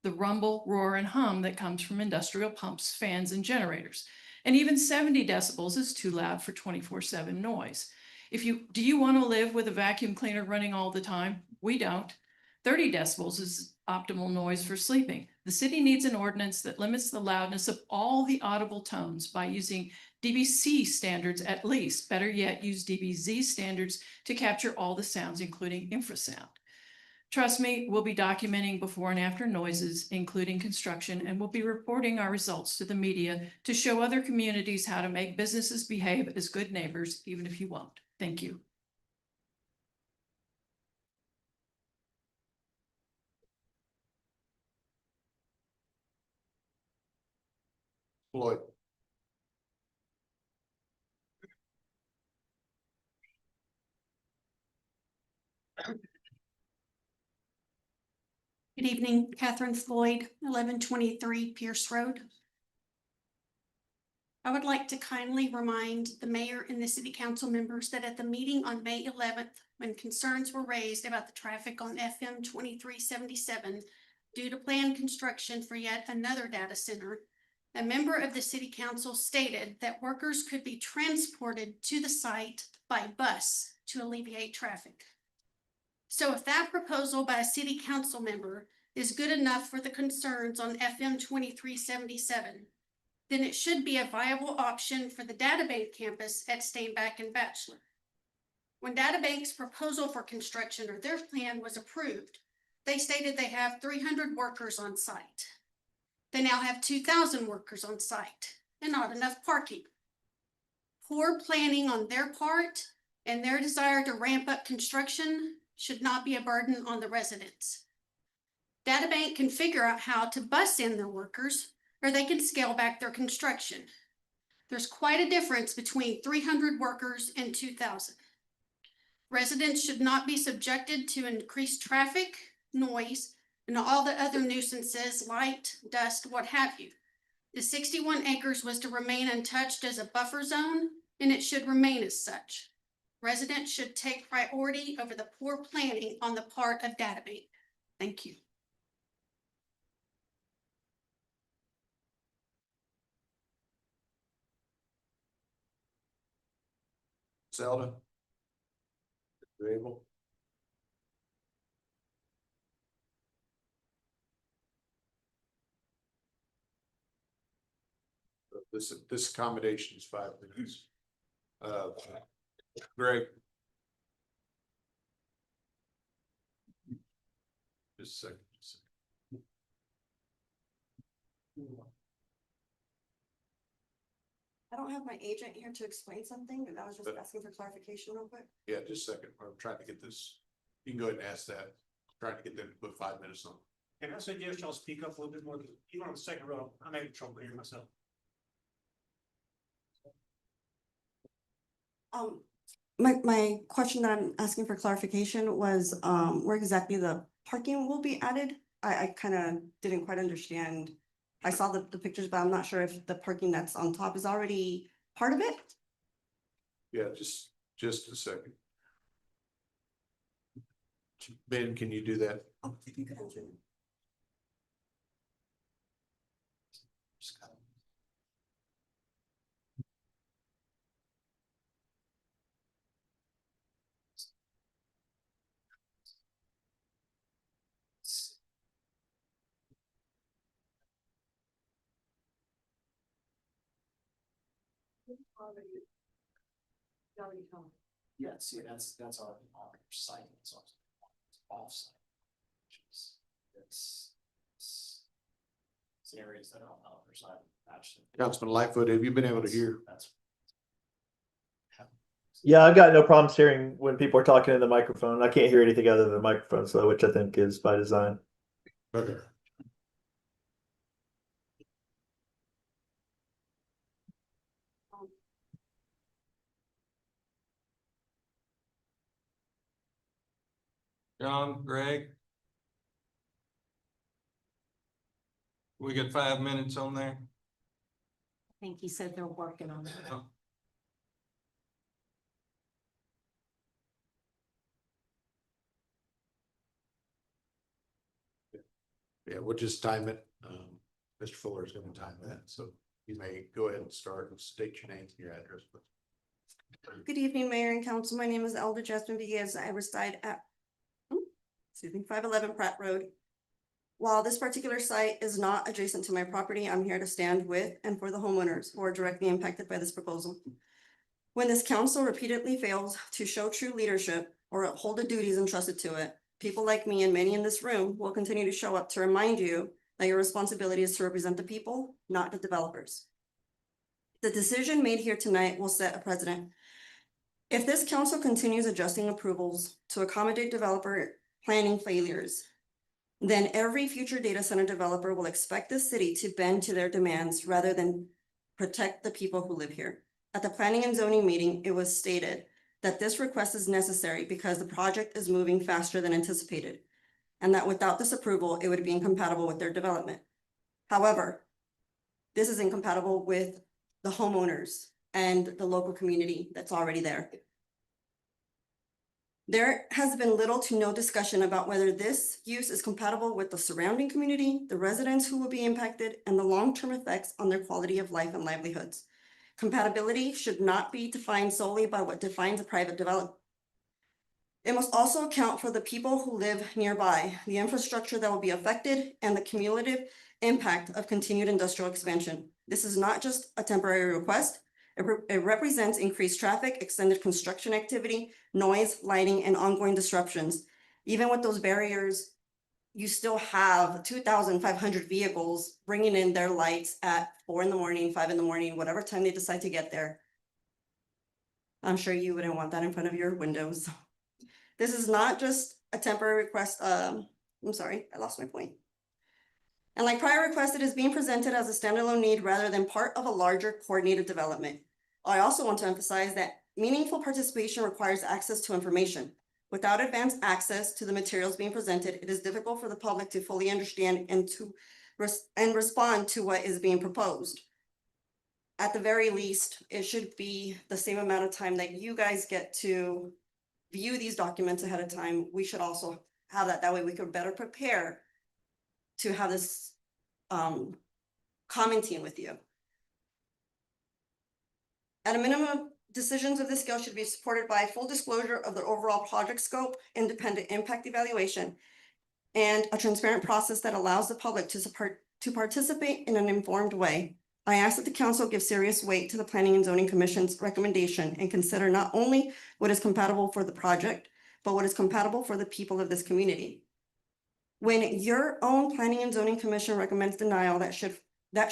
The rumble, roar, and hum that comes from industrial pumps, fans, and generators. And even 70 decibels is too loud for 24/7 noise. Do you want to live with a vacuum cleaner running all the time? We don't. 30 decibels is optimal noise for sleeping. The city needs an ordinance that limits the loudness of all the audible tones by using DBC standards at least. Better yet, use DBZ standards to capture all the sounds, including infrasound. Trust me, we'll be documenting before and after noises, including construction, and we'll be reporting our results to the media to show other communities how to make businesses behave as good neighbors, even if you won't. Thank you. Floyd. Good evening, Catherine Floyd, 1123 Pierce Road. I would like to kindly remind the mayor and the city council members that at the meeting on May 11th, when concerns were raised about the traffic on FM 2377 due to planned construction for yet another data center, a member of the city council stated that workers could be transported to the site by bus to alleviate traffic. So if that proposal by a city council member is good enough for the concerns on FM 2377, then it should be a viable option for the DataBank campus at Steinbach and Bachelor. When DataBank's proposal for construction or their plan was approved, they stated they have 300 workers on site. They now have 2,000 workers on site and not enough parking. Poor planning on their part and their desire to ramp up construction should not be a burden on the residents. DataBank can figure out how to bus in their workers, or they can scale back their construction. There's quite a difference between 300 workers and 2,000. Residents should not be subjected to increased traffic, noise, and all the other nuisances, light, dust, what have you. The 61 acres was to remain untouched as a buffer zone, and it should remain as such. Residents should take priority over the poor planning on the part of DataBank. Thank you. Zelda. You able? This accommodation is 5 minutes. Greg. Just a second. I don't have my agent here to explain something, and I was just asking for clarification real quick. Yeah, just a second. I'm trying to get this. You can go ahead and ask that. I'm trying to get them to put 5 minutes on. Can I suggest y'all speak up a little bit more? Even on the second row, I'm having trouble hearing myself. My question that I'm asking for clarification was, where exactly the parking will be added? I kind of didn't quite understand. I saw the pictures, but I'm not sure if the parking that's on top is already part of it. Yeah, just a second. Ben, can you do that? Oh, if you could answer. Yeah, see, that's our site, it's offsite. It's areas that are on the other side. Councilman Lightfoot, have you been able to hear? Yeah, I've got no problems hearing when people are talking in the microphone. I can't hear anything other than the microphone, so which I think is by design. Okay. John, Greg? We got 5 minutes on there? I think he said they're working on it. Yeah, we'll just time it. Mr. Fuller is gonna time that, so you may go ahead and start and state your name and your address, please. Good evening, Mayor and Council. My name is Elder Jasmine Villegas. I reside at 511 Pratt Road. While this particular site is not adjacent to my property, I'm here to stand with and for the homeowners who are directly impacted by this proposal. When this council repeatedly fails to show true leadership or uphold the duties entrusted to it, people like me and many in this room will continue to show up to remind you that your responsibility is to represent the people, not the developers. The decision made here tonight will set a precedent. If this council continues adjusting approvals to accommodate developer planning failures, then every future data center developer will expect the city to bend to their demands rather than protect the people who live here. At the planning and zoning meeting, it was stated that this request is necessary because the project is moving faster than anticipated, and that without this approval, it would be incompatible with their development. However, this is incompatible with the homeowners and the local community that's already there. There has been little to no discussion about whether this use is compatible with the surrounding community, the residents who will be impacted, and the long-term effects on their quality of life and livelihoods. Compatibility should not be defined solely by what defines a private development. It must also account for the people who live nearby, the infrastructure that will be affected, and the cumulative impact of continued industrial expansion. This is not just a temporary request. It represents increased traffic, extended construction activity, noise, lighting, and ongoing disruptions. Even with those barriers, you still have 2,500 vehicles bringing in their lights at 4 a.m, 5 a.m, whatever time they decide to get there. I'm sure you wouldn't want that in front of your windows. This is not just a temporary request. I'm sorry, I lost my point. And like prior requests, it is being presented as a standalone need rather than part of a larger coordinated development. I also want to emphasize that meaningful participation requires access to information. Without advanced access to the materials being presented, it is difficult for the public to fully understand and respond to what is being proposed. At the very least, it should be the same amount of time that you guys get to view these documents ahead of time. We should also have that. That way we could better prepare to have this commenting with you. At a minimum, decisions of this scale should be supported by full disclosure of the overall project scope, independent impact evaluation, and a transparent process that allows the public to participate in an informed way. I ask that the council give serious weight to the Planning and Zoning Commission's recommendation and consider not only what is compatible for the project, but what is compatible for the people of this community. When your own Planning and Zoning Commission recommends denial, that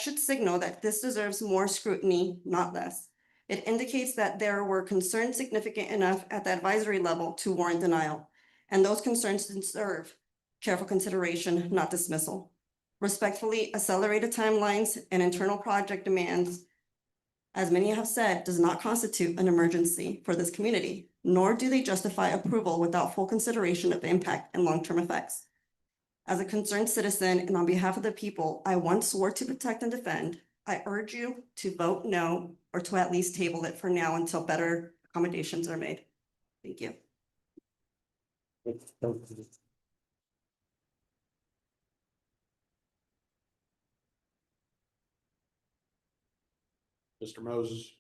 should signal that this deserves more scrutiny, not less. It indicates that there were concerns significant enough at the advisory level to warrant denial, and those concerns deserve careful consideration, not dismissal. Respectfully, accelerated timelines and internal project demands, as many have said, does not constitute an emergency for this community, nor do they justify approval without full consideration of impact and long-term effects. As a concerned citizen and on behalf of the people I once swore to protect and defend, I urge you to vote no, or to at least table it for now until better accommodations are made. Thank you. Mr. Moses.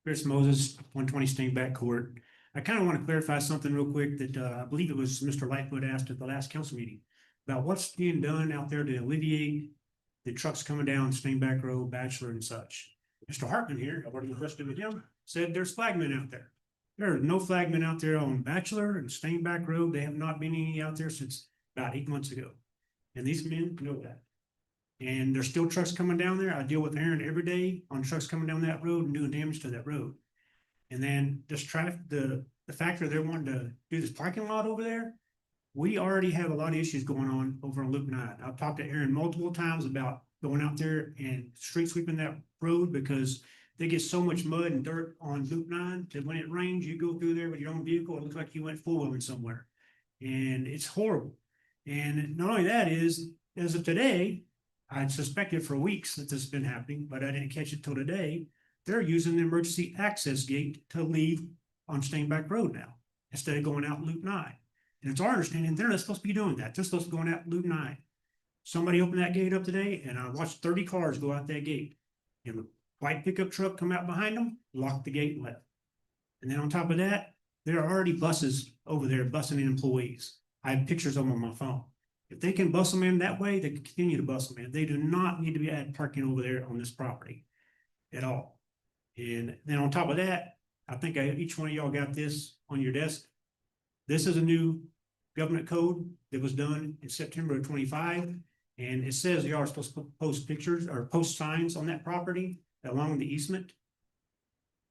Chris Moses, 120 Stingback Court. I kind of want to clarify something real quick that I believe it was Mr. Lightfoot asked at the last council meeting about what's being done out there to alleviate the trucks coming down Steinbach Road, Bachelor and such. Mr. Hartman here, I've already invested with him, said there's flagmen out there. There are no flagmen out there on Bachelor and Steinbach Road. They have not been any out there since about 8 months ago. And these men know that. And there's still trucks coming down there. I deal with Aaron every day on trucks coming down that road and doing damage to that road. And then this traffic, the factor they're wanting to do this parking lot over there, we already have a lot of issues going on over on Loop 9. I've talked to Aaron multiple times about going out there and street sweeping that road because they get so much mud and dirt on Loop 9 that when it rains, you go through there with your own vehicle, it looks like you went four-wheeling somewhere. And it's horrible. And not only that is, as of today, I'd suspected for weeks that this has been happening, but I didn't catch it till today. They're using the emergency access gate to leave on Steinbach Road now, instead of going out Loop 9. And it's our understanding they're not supposed to be doing that. They're supposed to be going out Loop 9. Somebody opened that gate up today and I watched 30 cars go out that gate. And the white pickup truck come out behind them, locked the gate and left. And then on top of that, there are already buses over there busing in employees. I have pictures of them on my phone. If they can bus them in that way, they can continue to bus them in. They do not need to be adding parking over there on this property at all. And then on top of that, I think each one of y'all got this on your desk. This is a new government code that was done in September of 25. And it says y'all are supposed to post pictures or post signs on that property along the easement.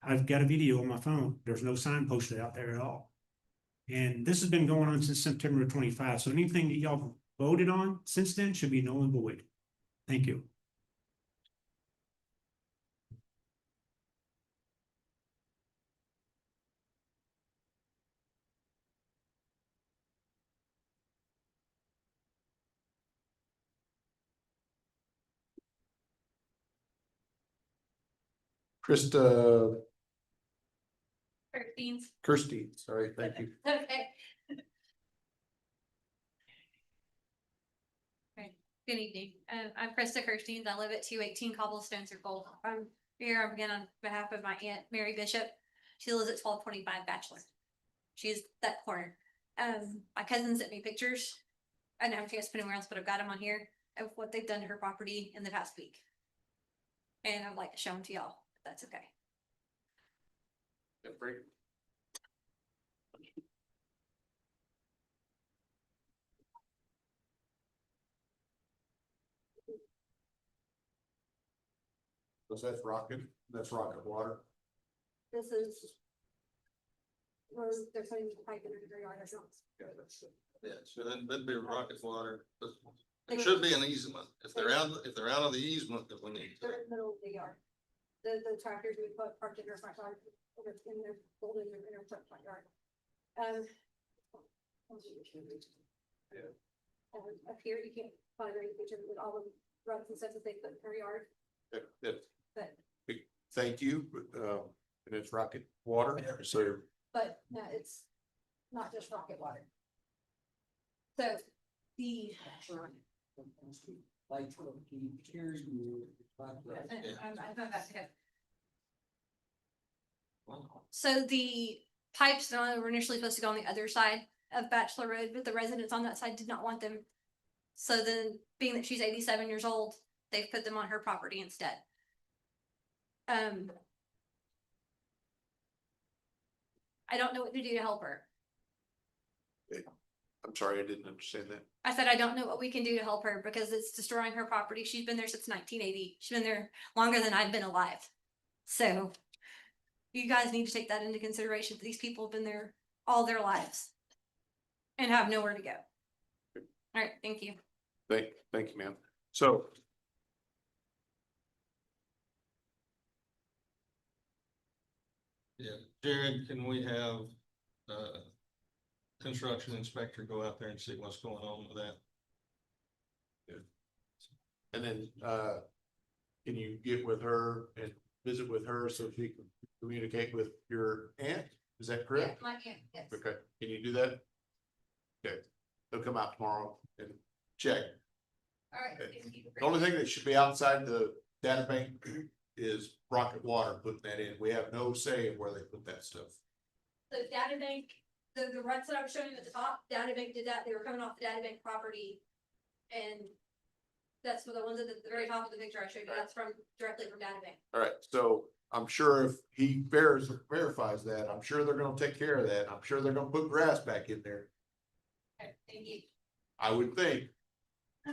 I've got a video on my phone. There's no sign posted out there at all. And this has been going on since September of 25. So anything that y'all voted on since then should be null and void. Thank you. Krista, Kirstine. sorry, thank you. Okay. Okay, good evening. I'm Krista Kirstein. I live at 218 Cobblestone Circle. I'm here again on behalf of my aunt, Mary Bishop. She lives at 1225 Bachelor. She's that corner. My cousin sent me pictures. I don't have a chance to put anywhere else, but I've got them on here of what they've done to her property in the past week. And I'd like to show them to y'all, if that's okay. That's rocket water. This is where they're putting the pipe in her yard or something. Yeah, so that'd be rocket water, but it should be an easement. If they're out of the easement, that we need to. They're in the middle of the yard. The tractors we put parked in their front yard, in their building, in their front yard. Up here, you can't find any pictures with all the ruts and stuff that they put in their yard, but, Thank you, and it's rocket water, so. but no, it's not just rocket water. So the. I'm back to him. So the pipes were initially supposed to go on the other side of Bachelor Road, but the residents on that side did not want them. So then, being that she's 87 years old, they've put them on her property instead. I don't know what to do to help her. I'm sorry, I didn't understand that. I said, I don't know what we can do to help her because it's destroying her property. She's been there since 1980. She's been there longer than I've been alive. So you guys need to take that into consideration. These people have been there all their lives and have nowhere to go. All right, thank you. Thank you, ma'am. So. Yeah, Jared, can we have, construction inspector go out there and see what's going on with that? And then, can you get with her and visit with her so she can communicate with your aunt? Is that Yeah, correct? my aunt, yes. Okay, can you do that? Okay, they'll come out tomorrow and check. All right. Okay. thank you. The only thing that should be outside the data bank is Rocket Water putting that in. We have no say in where they put that stuff. The data bank, the ruts that I was showing you at the top, data bank did that. They were coming off the data bank property. And That's for the ones at the very top of the picture I showed you. That's from directly from Databank. All right, so I'm sure if he verifies that, I'm sure they're gonna take care of that. I'm sure they're gonna put grass back in there. Okay, thank you. I would think,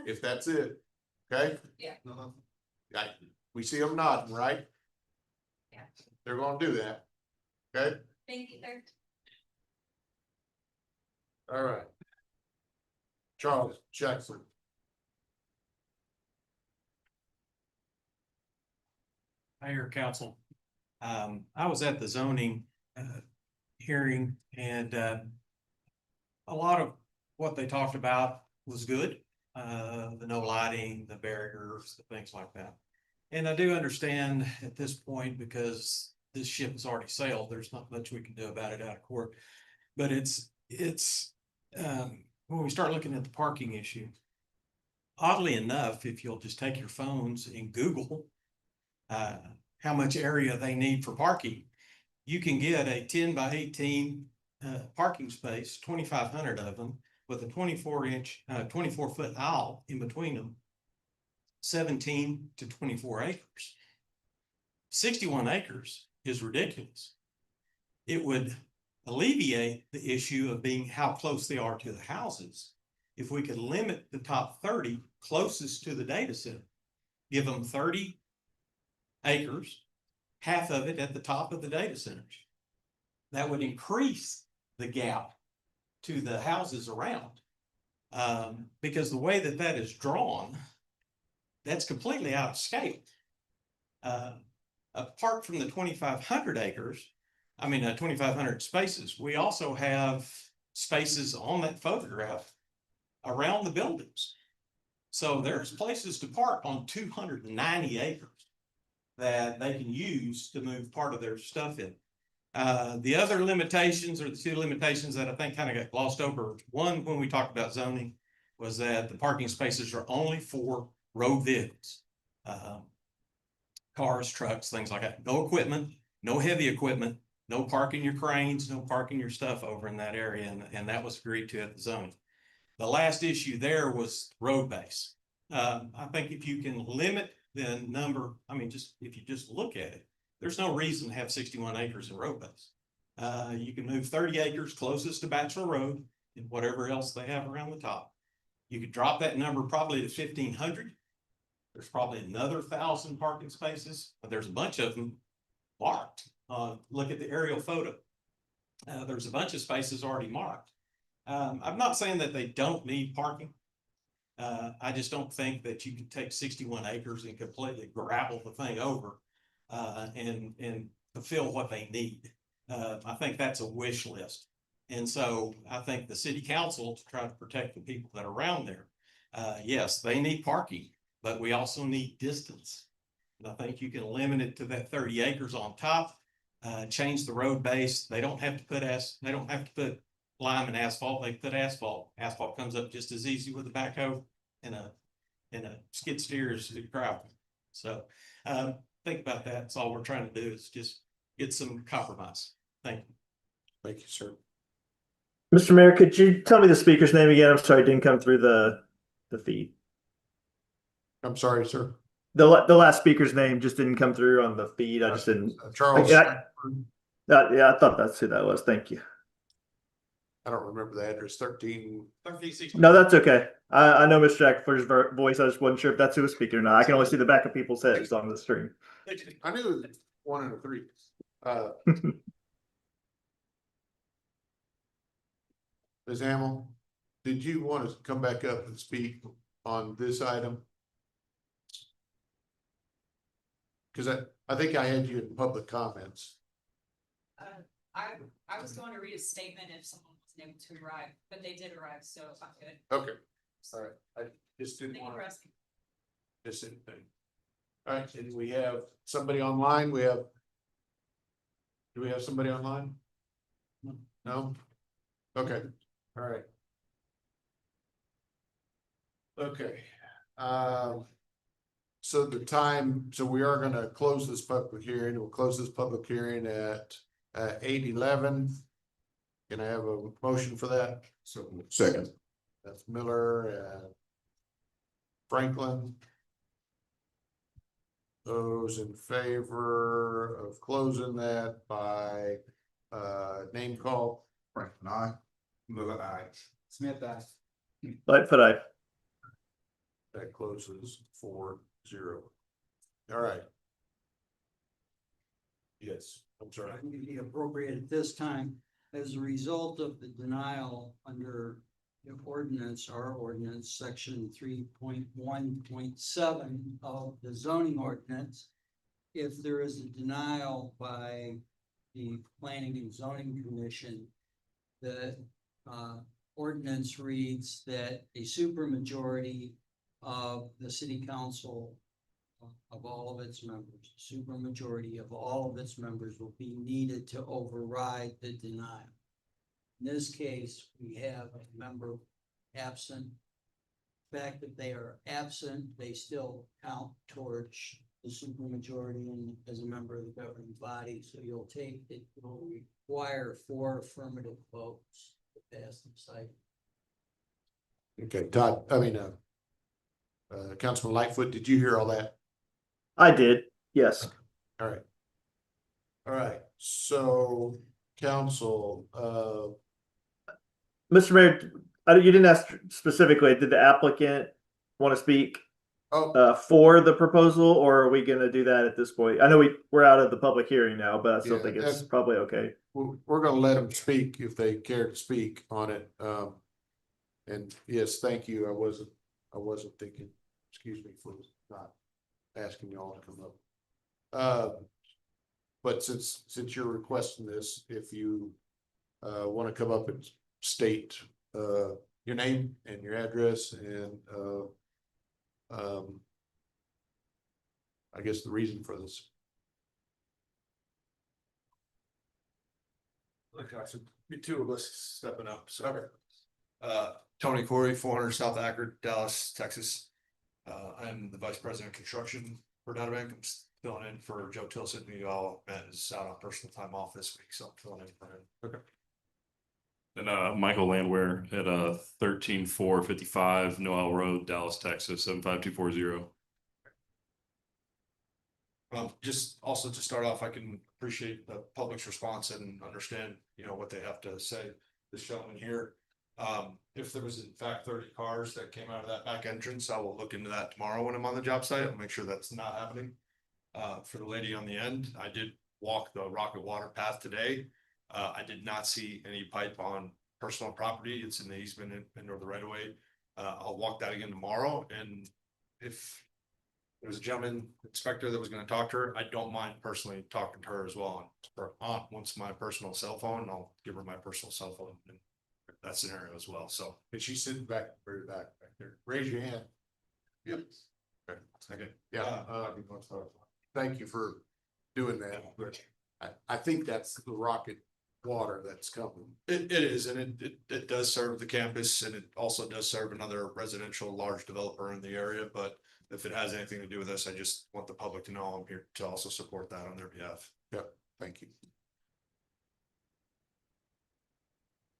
if that's it, okay? Yeah. We see them nodding, right? Yeah. They're gonna do that, okay? Thank you, sir. All right. Charles Jackson. Mayor, council. I was at the zoning hearing and a lot of what they talked about was good. The no lighting, the barriers, the things like that. And I do understand at this point, because this ship has already sailed, there's not much we can do about it out of court. But it's when we start looking at the parking issue, oddly enough, if you'll just take your phones and Google how much area they need for parking, you can get a 10 by 18 parking space, 2,500 of them, with a 24-foot aisle in between them, 17 to 24 acres. 61 acres is ridiculous. It would alleviate the issue of being how close they are to the houses if we could limit the top 30 closest to the data center. Give them 30 acres, half of it at the top of the data centers. That would increase the gap to the houses around. Because the way that that is drawn, that's completely out of scale. Apart from the 2,500 acres, 2,500 spaces, we also have spaces on that photograph around the buildings. So there's places to park on 290 acres that they can use to move part of their stuff in. The other limitations, or the two limitations that I think kind of got glossed over, one, when we talked about zoning, was that the parking spaces are only for road vehicles. Cars, trucks, things like that. No equipment, no heavy equipment, no parking your cranes, no parking your stuff over in that area, and that was agreed to at the zoning. The last issue there was road base. I think if you can limit the number, if you just look at it, there's no reason to have 61 acres in road base. You can move 30 acres closest to Bachelor Road and whatever else they have around the top. You could drop that number probably to 1,500. There's probably another 1,000 parking spaces, but there's a bunch of them marked. Look at the aerial photo. There's a bunch of spaces already marked. I'm not saying that they don't need parking. I just don't think that you can take 61 acres and completely gravel the thing over and fulfill what they need. I think that's a wish list. And so I think the city council, to try to protect the people that are around there, yes, they need parking, but we also need distance. And I think you can limit it to that 30 acres on top, change the road base. They don't have to put lime and asphalt. They put asphalt. Asphalt comes up just as easy with a backhoe and a skid steer as gravel. So think about that. That's all we're trying to do, is just get some compromise. Thank you. Thank you, sir. Mr. Mayor, could you tell me the speaker's name again? I'm sorry, it didn't come through the feed. I'm sorry, sir. The last speaker's name just didn't come through on the feed. I just didn't. Charles. Yeah, I thought that's who that was. Thank you. I don't remember the address, 1360. No, that's okay. I know Mr. Jackford's voice. I just wasn't sure if that's who was speaking or not. I can only see the back of people's heads on the screen. I knew it was 1 and a 3. Ms. Hamel, did you want to come back up and speak on this item? Because I think I had you in public comments. I was going to read a statement if someone wasn't able to arrive, but they did arrive, so I'm good. Okay, all right. I just didn't want to miss anything. All right, and we have somebody online. Do we have somebody online? No? Okay, all right. Okay. So we are gonna close this public hearing. We'll close this public hearing at 8:11. Can I have a motion for that? Second. That's Miller and Franklin. Those in favor of closing that by name call. Franklin, I. Miller, I. Smith, I. Lightfoot, aye. That closes 4-0. All right. Yes, I'm sorry. I think it'd be appropriate at this time, as a result of the denial under the ordinance, our ordinance, section 3.1.7 of the zoning ordinance. If there is a denial by the Planning and Zoning Commission, the ordinance reads that a supermajority of the city council of all of its members, supermajority of all of its members will be needed to override the denial. In this case, we have a member absent. The fact that they are absent, they still count towards the supermajority and as a member of the governing body, so it will require 4 affirmative votes to pass the site. Okay, Todd, Councilman Lightfoot, did you hear all that? I did, yes. All right. All right, so council, Mr. Mayor, you didn't ask specifically, did the applicant want to speak for the proposal, or are we gonna do that at this point? I know we're out of the public hearing now, but I still Yeah, think it's probably okay. we're gonna let them speak if they care to speak on it. And yes, thank you. I wasn't thinking, excuse me for not asking y'all to come up. But since you're requesting this, if you want to come up and state your name and your address and I guess the reason for this. Like I said, be two of us stepping up, so. Tony Corey, 400 South Akron, Dallas, Texas. I'm the Vice President of Construction for DataBank. I'm filling in for Joe Tilson, who all met is out on personal time off this week, so I'm filling in for him. Okay. And Michael Landwehr at 13455 Noel Road, Dallas, Texas, 75240. Just also to start off, I can appreciate the public's response and understand, what they have to say. This gentleman here, if there was in fact 30 cars that came out of that back entrance, I will look into that tomorrow when I'm on the job site. I'll make sure that's not happening. For the lady on the end, I did walk the Rocket Water path today. I did not see any pipe on personal property. It's in the easement and or the right of way. I'll walk that again tomorrow. And if there was a gentleman inspector that was going to talk to her, I don't mind personally talking to her as well. Her aunt wants my personal cell phone. I'll give her my personal cell phone in that scenario as well. So, And she's sitting back there. Raise your hand. Yep. okay. Yeah. Thank you for doing that. I think that's the Rocket Water that's coming. It is, and it does serve the campus, and it also does serve another residential large developer in the area, but if it has anything to do with this, I just want the public to know I'm here to also support that on their behalf. Yep, thank you.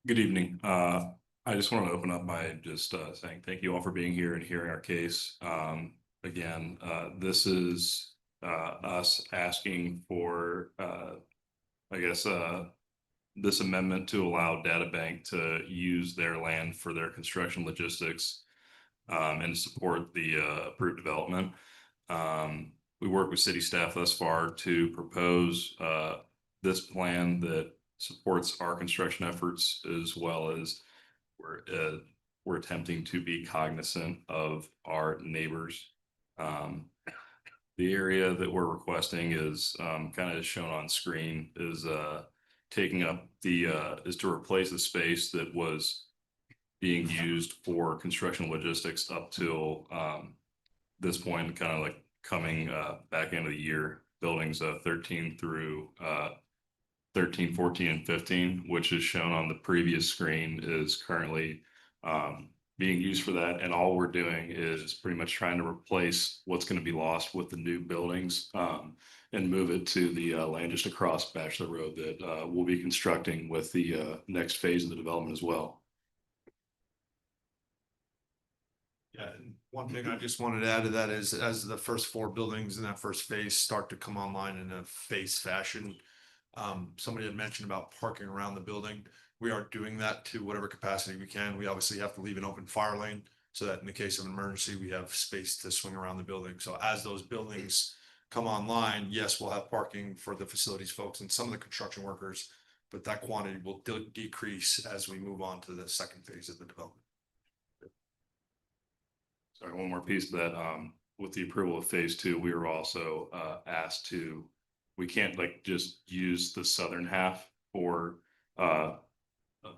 Good evening. I just want to open up by just saying thank you all for being here and hearing our case. Again, this is us asking for, this amendment to allow DataBank to use their land for their construction logistics and support the approved development. We work with city staff thus far to propose this plan that supports our construction efforts, as well as we're attempting to be cognizant of our neighbors. The area that we're requesting is kind of shown on screen, is taking up is to replace the space that was being used for construction logistics up till this point, kind of like coming back into the year. Buildings 13 through 13, 14, and 15, which is shown on the previous screen, is currently being used for that. And all we're doing is pretty much trying to replace what's going to be lost with the new buildings and move it to the land just across Bachelor Road that we'll be constructing with the next phase of the development as well. Yeah, and One thing I just wanted to add to that is as the first 4 buildings in that first phase start to come online in a phase fashion. Somebody had mentioned about parking around the building. We are doing that to whatever capacity we can. We obviously have to leave an open fire lane so that in the case of an emergency, we have space to swing around the building. So as those buildings come online, yes, we'll have parking for the facilities folks and some of the construction workers, but that quantity will decrease as we move on to the second phase of the development. Sorry, one more piece of that, with the approval of phase 2, we were also asked to, we can't like just use the southern half for a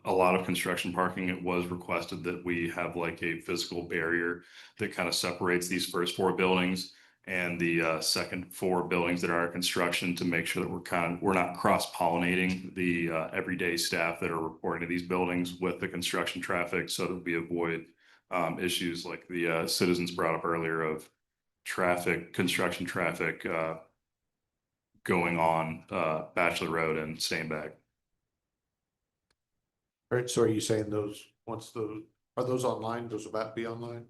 lot of construction parking. It was requested that we have like a physical barrier that kind of separates these first 4 buildings and the second 4 buildings that are under construction, to make sure that we're not cross-pollinating the everyday staff that are reporting to these buildings with the construction traffic, so that we avoid issues like the citizens brought up earlier of construction traffic going on Bachelor Road and Stainback. Right, so are you saying those, are those online, those about to be online?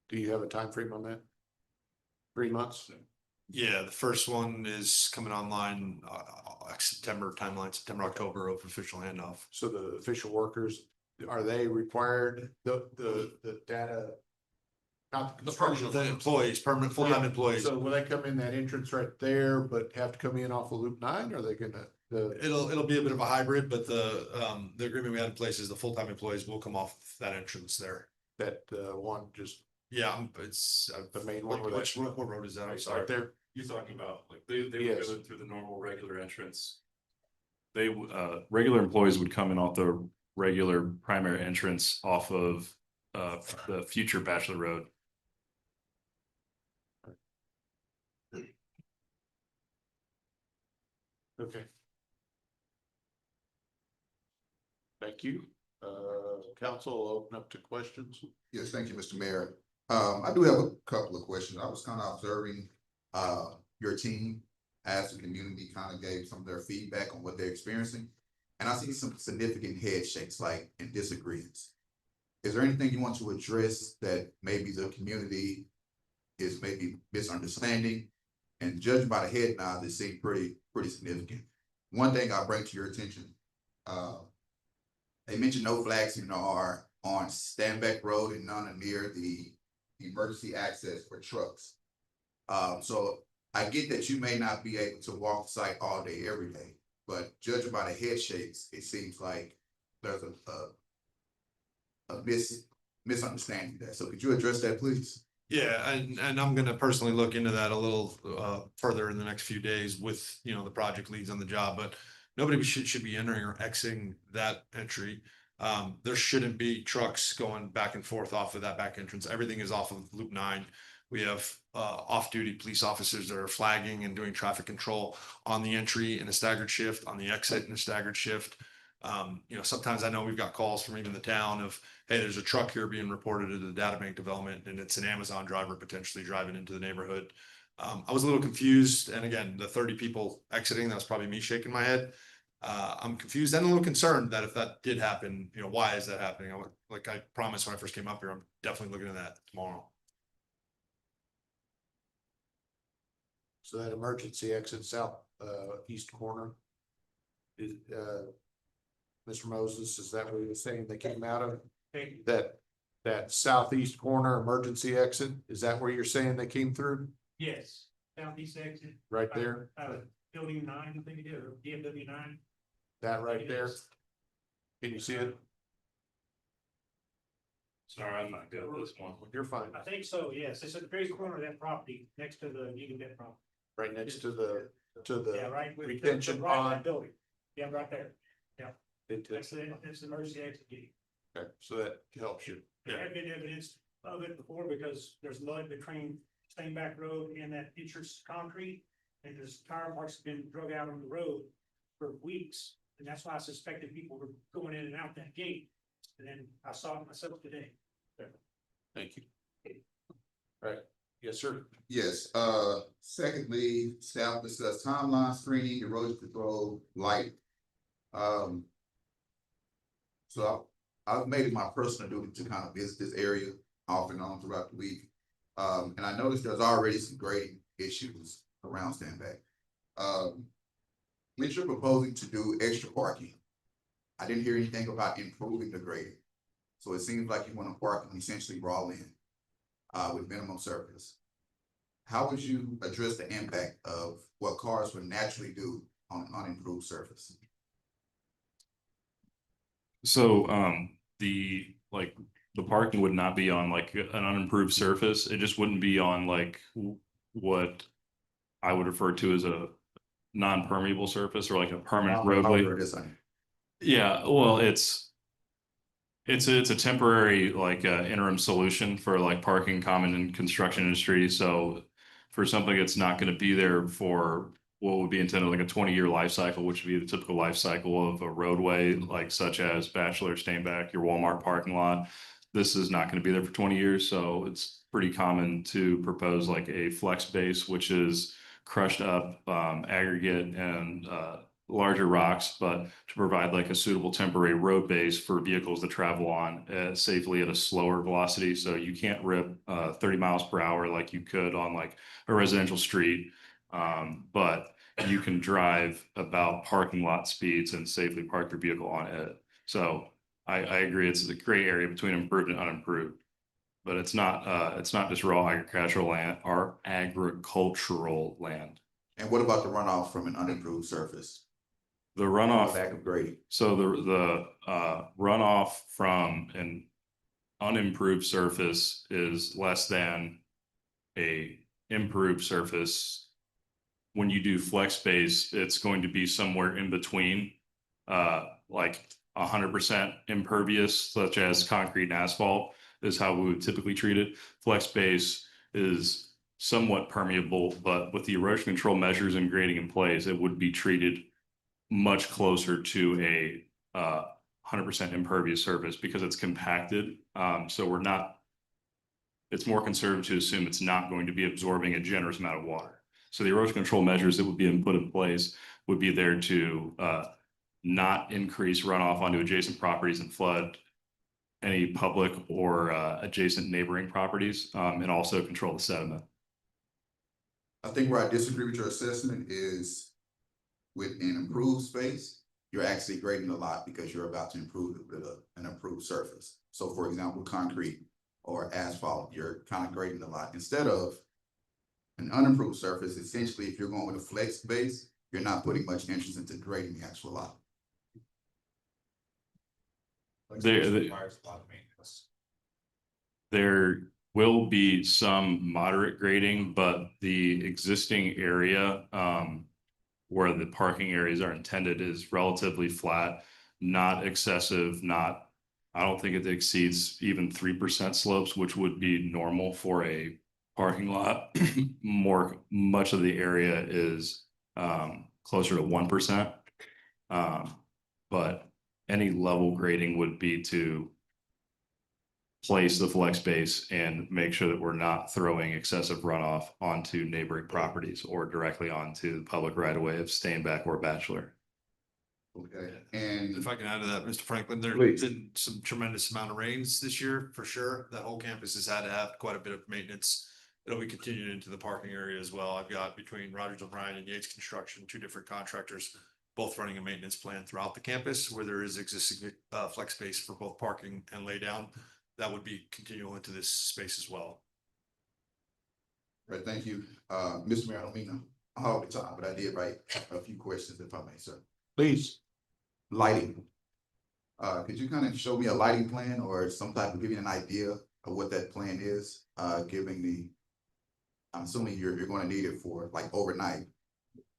Do you have a time frame on that? 3 months? Yeah, the first one is coming online, September timeline, September, October of official handoff. So the official workers, are they required, the data? Not the construction. The employees, permanent full-time employees. So will they come in that entrance right there, but have to come in off of Loop 9? Or are they gonna, It'll be a bit of a hybrid, but the agreement we had in place is the full-time employees will come off that entrance there. that one just, Yeah, it's the main one? what road is that? I'm sorry. Right there? You're talking about like they would Yes. go through the normal regular entrance. They regular employees would come in off the regular primary entrance off of the future Bachelor Road. Okay. Thank you. Council will open up to questions. Yes, thank you, Mr. Mayor. I do have a couple of questions. I was kind of observing your team as the community kind of gave some of their feedback on what they're experiencing. And I see some significant head shakes, like, and disagreements. Is there anything you want to address that maybe the community is maybe misunderstanding? And judging by the head nod, they seem pretty significant. One thing I'll bring to your attention, they mentioned no flags are on Stainback Road and none are near the emergency access for trucks. So I get that you may not be able to walk the site all day, every day, but judging by the head shakes, it seems like there's a misunderstanding there. So could you address that, please? Yeah, and I'm gonna personally look into that a little further in the next few days with, the project leads on the job, but nobody should be entering or exiting that entry. There shouldn't be trucks going back and forth off of that back entrance. Everything is off of Loop 9. We have off-duty police officers that are flagging and doing traffic control on the entry in a staggered shift, on the exit in a staggered shift. Sometimes I know we've got calls from even the town of, hey, there's a truck here being reported to the data bank development, and it's an Amazon driver potentially driving into the neighborhood. I was a little confused, and again, the 30 people exiting, that was probably me shaking my head. I'm confused and a little concerned that if that did happen, why is that happening? Like I promised when I first came up here, I'm definitely looking at that tomorrow. So that emergency exit south east corner. Is Mr. Moses, is that what you're saying they came out of? That southeast corner emergency exit, is that where you're saying they came through? Yes, southeast exit. Right there? Building 9, I think it is, or DFW 9. That right there? Can you see it? Sorry, I'm not good at this one. You're fine. I think so, yes. It's at the very corner of that property, next to the Union Bed property. Right next to the Yeah, right. with the- retention right in that pond. Building. Yeah, right there. Yeah. Into- That's the emergency exit gate. Okay, so that helps you. There had been evidence of it before because there's mud between Stainback Road and that entrance concrete. And there's tire marks have been drug out on the road for weeks. And that's why I suspected people were going in and out that gate. And then I saw it myself today. Thank you. Right, yes, sir. Yes, secondly, staff discussed timeline screening, erosion control, light. So I've made it my personal duty to kind of visit this area off and on throughout the week. And I noticed there's already some grading issues around Standback. Which you're proposing to do extra parking. I didn't hear anything about improving the grading. So it seems like you want to park and essentially brawl in, with minimum surface. How would you address the impact of what cars would naturally do on an unimproved surface? So, the parking would not be on like an unimproved surface. It just wouldn't be on like what I would refer to as a non-permeable surface or like a permanent roadway. Yeah, well, it's a temporary like interim solution for like parking common in construction industry. So for something that's not going to be there for what would be intended like a 20-year life cycle, which would be the typical life cycle of a roadway, like such as Bachelor, Stainback, your Walmart parking lot. This is not going to be there for 20 years. So it's pretty common to propose like a flex base, which is crushed up aggregate and larger rocks, but to provide like a suitable temporary road base for vehicles to travel on safely at a slower velocity. So you can't rip 30 miles per hour like you could on like a residential street, but you can drive about parking lot speeds and safely park your vehicle on it. So I agree, it's a gray area between improved and unimproved. But it's not just raw agricultural land or agricultural land. And what about the runoff from an unimproved surface? The runoff, Lack of grading. so the runoff from an unimproved surface is less than a improved surface. When you do flex base, it's going to be somewhere in between, like 100% impervious, such as concrete and asphalt, is how we would typically treat it. Flex base is somewhat permeable, but with the erosion control measures and grading in place, it would be treated much closer to a 100% impervious surface because it's compacted. So it's more conservative to assume it's not going to be absorbing a generous amount of water. So the erosion control measures that would be put in place would be there to not increase runoff onto adjacent properties and flood any public or adjacent neighboring properties, and also control the sediment. I think where I disagree with your assessment is with an improved space, you're actually grading a lot because you're about to improve it with an improved surface. So for example, concrete or asphalt, you're kind of grading a lot. Instead of an unimproved surface, essentially, if you're going with a flex base, you're not putting much interest into grading the actual lot. There will be some moderate grading, but the existing area where the parking areas are intended is relatively flat, not excessive, I don't think it exceeds even 3% slopes, which would be normal for a parking lot. Much of the area is closer to 1%. But any level grading would be to place the flex base and make sure that we're not throwing excessive runoff onto neighboring properties or directly onto the public right of way of Stainback or Bachelor. Okay, and if I can add to that, Mr. Franklin, there's been some tremendous amount of rains this year, for sure. That whole campus has had to have quite a bit of maintenance. It'll be continued into the parking area as well. I've got between Rogers O'Brien and Yates Construction, 2 different contractors, both running a maintenance plan throughout the campus where there is existing flex space for both parking and lay down. That would be continual into this space as well. All right, thank you. Mr. Mayor, I don't mean to hog the time, but I did write a few questions if I may, sir. Please. Lighting. Could you kind of show me a lighting plan or some type of give me an idea of what that plan is? Given I'm assuming you're going to need it for like overnight.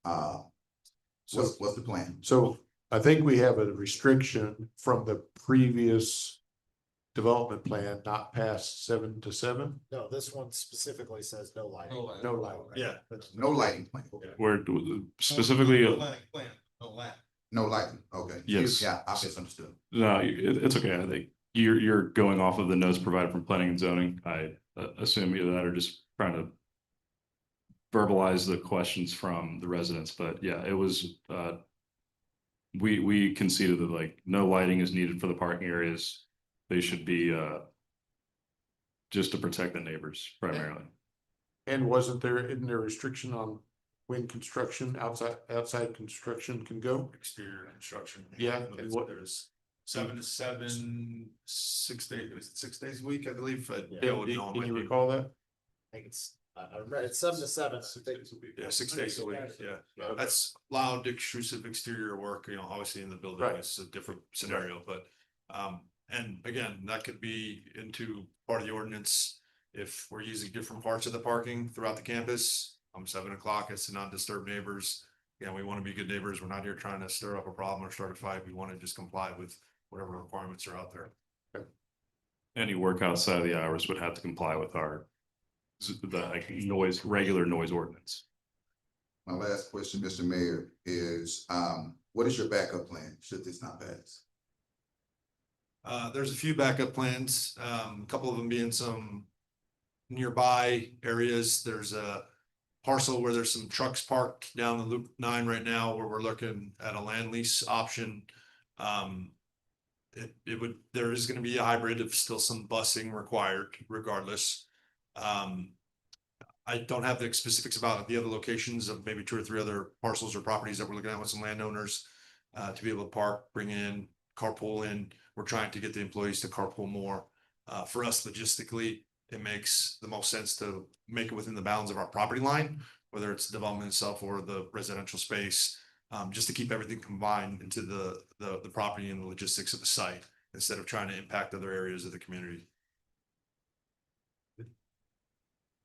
What's the plan? So I think we have a restriction from the previous development plan, not past 7 to 7. No, this one specifically says no lighting. No lighting. Yeah. No lighting plan. Where specifically, No lighting, okay. Yes. Yeah, I misunderstood. no, it's okay. I think you're going off of the notes provided from planning and zoning. I assume either that or just trying to verbalize the questions from the residents. But yeah, it was we conceded that like no lighting is needed for the parking areas. They should be just to protect the neighbors primarily. And isn't there a restriction on when construction, outside construction can go? Exterior construction. Yeah, and what- There's 7 to 7, 6 days, is it 6 days a week, I believe. Can you recall that? I think I read it's 7 to 7. Yeah, 6 days a week, yeah. That's loud, extrusive exterior work, you know, obviously in the building, Right. it's a different scenario, but, and again, that could be into part of the ordinance. If we're using different parts of the parking throughout the campus, 7 o'clock, it's to not disturb neighbors. Yeah, we want to be good neighbors. We're not here trying to stir up a problem or start a fight. We want to just comply with whatever requirements are out there. Any work outside of the hours would have to comply with our regular noise ordinance. My last question, Mr. Mayor, is, what is your backup plan should this not pass? There's a few backup plans, a couple of them being some nearby areas. There's a parcel where there's some trucks parked down the Loop 9 right now where we're looking at a land lease option. There is gonna be a hybrid of still some busing required regardless. I don't have the specifics about the other locations of maybe 2 or 3 other parcels or properties that we're looking at with some landowners. To be able to park, bring in, carpool in. We're trying to get the employees to carpool more. For us logistically, it makes the most sense to make it within the bounds of our property line, whether it's development itself or the residential space. Just to keep everything combined into the property and the logistics of the site, instead of trying to impact other areas of the community.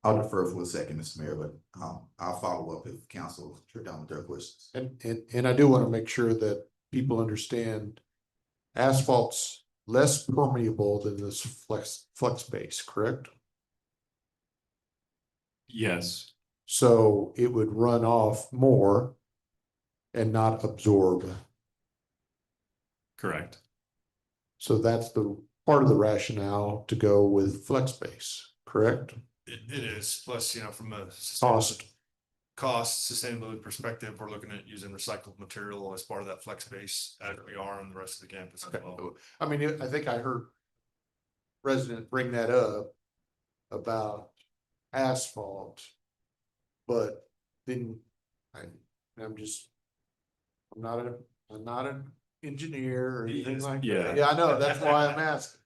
I'll defer for a second, Mr. Mayor, but, I'll follow up if council are done with their questions. And I do want to make sure that people understand asphalt's less permeable than this flex base, correct? Yes, So it would run off more and not absorb. correct. So that's the part of the rationale to go with flex base, correct? It is, plus, you know, from a Cost. sustainability perspective, we're looking at using recycled material as part of that flex space, as we are on the rest of the campus as well. I mean, I think I heard resident bring that up about asphalt. But then I'm not an engineer or anything like that. Yeah, I know, that's why I'm asking.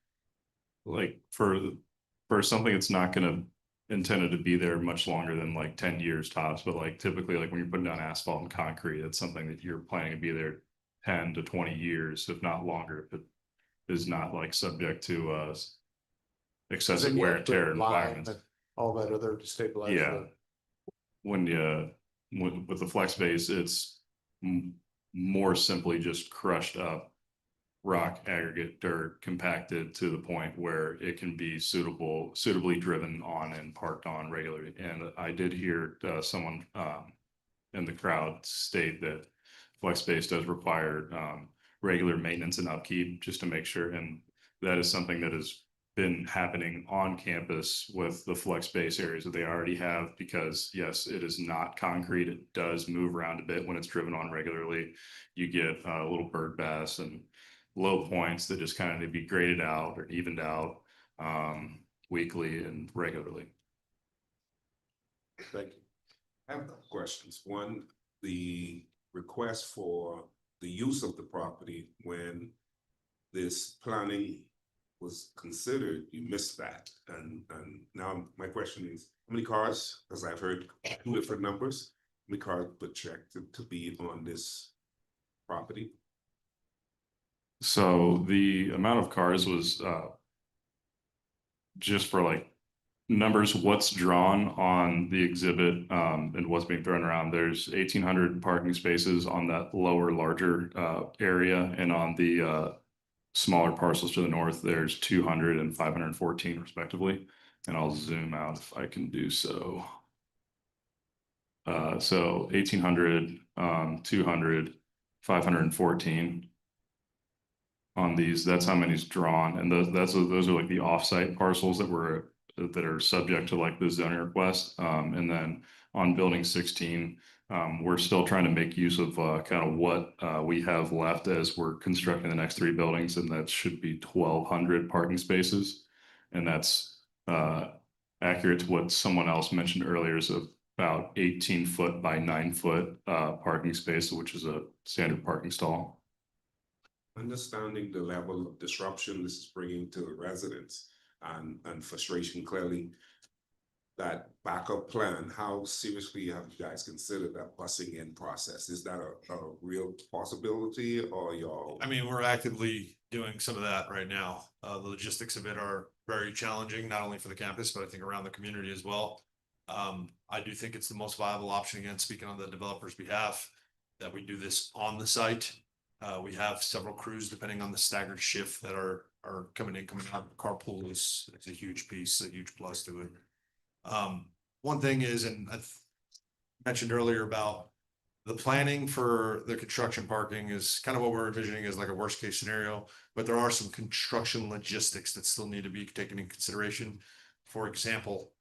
Like for something that's not gonna intended to be there much longer than like 10 years tops, but like typically like when you're putting down asphalt and concrete, it's something that you're planning to be there 10 to 20 years, if not longer, if it is not like subject to excessive wear and tear environments. All that other destabilization. Yeah. With the flex base, it's more simply just crushed up rock, aggregate, dirt, compacted to the point where it can be suitably driven on and parked on regularly. And I did hear someone in the crowd state that flex space does require regular maintenance and upkeep just to make sure. And that is something that has been happening on campus with the flex space areas that they already have, because yes, it is not concrete. It does move around a bit when it's driven on regularly. You get little bird baths and low points that just kind of need to be graded out or evened out weekly and regularly. Thank you. I have a couple questions. One, the request for the use of the property when this planning was considered, you missed that. And now my question is, how many cars, as I've heard 2 different numbers, how many cars were checked to be on this property? So the amount of cars was just for like numbers, what's drawn on the exhibit and what's being thrown around. There's 1,800 parking spaces on that larger area, and on the smaller parcels to the north, there's 200 and 514 respectively. And I'll zoom out if I can do so. So 1,800, 200, 514 on these. That's how many's drawn, and those are like the offsite parcels that are subject to like the zoning request. And then on building 16, we're still trying to make use of kind of what we have left as we're constructing the next 3 buildings, and that should be 1,200 parking spaces. And that's accurate to what someone else mentioned earlier, is about 18 foot by 9 foot parking space, which is a standard parking stall. Understanding the level of disruption this is bringing to the residents and frustration, clearly. That backup plan, how seriously have you guys considered that busing in process? Is that a real possibility, or y'all? I mean, we're actively doing some of that right now. The logistics of it are very challenging, not only for the campus, but I think around the community as well. I do think it's the most viable option, again, speaking on the developer's behalf, that we do this on the site. We have several crews, depending on the staggered shift, that are coming in, coming out. Carpool is a huge piece, a huge plus to it. One thing is, and I've mentioned earlier about the planning for the construction parking is kind of what we're envisioning as like a worst case scenario, but there are some construction logistics that still need to be taken in consideration. For example,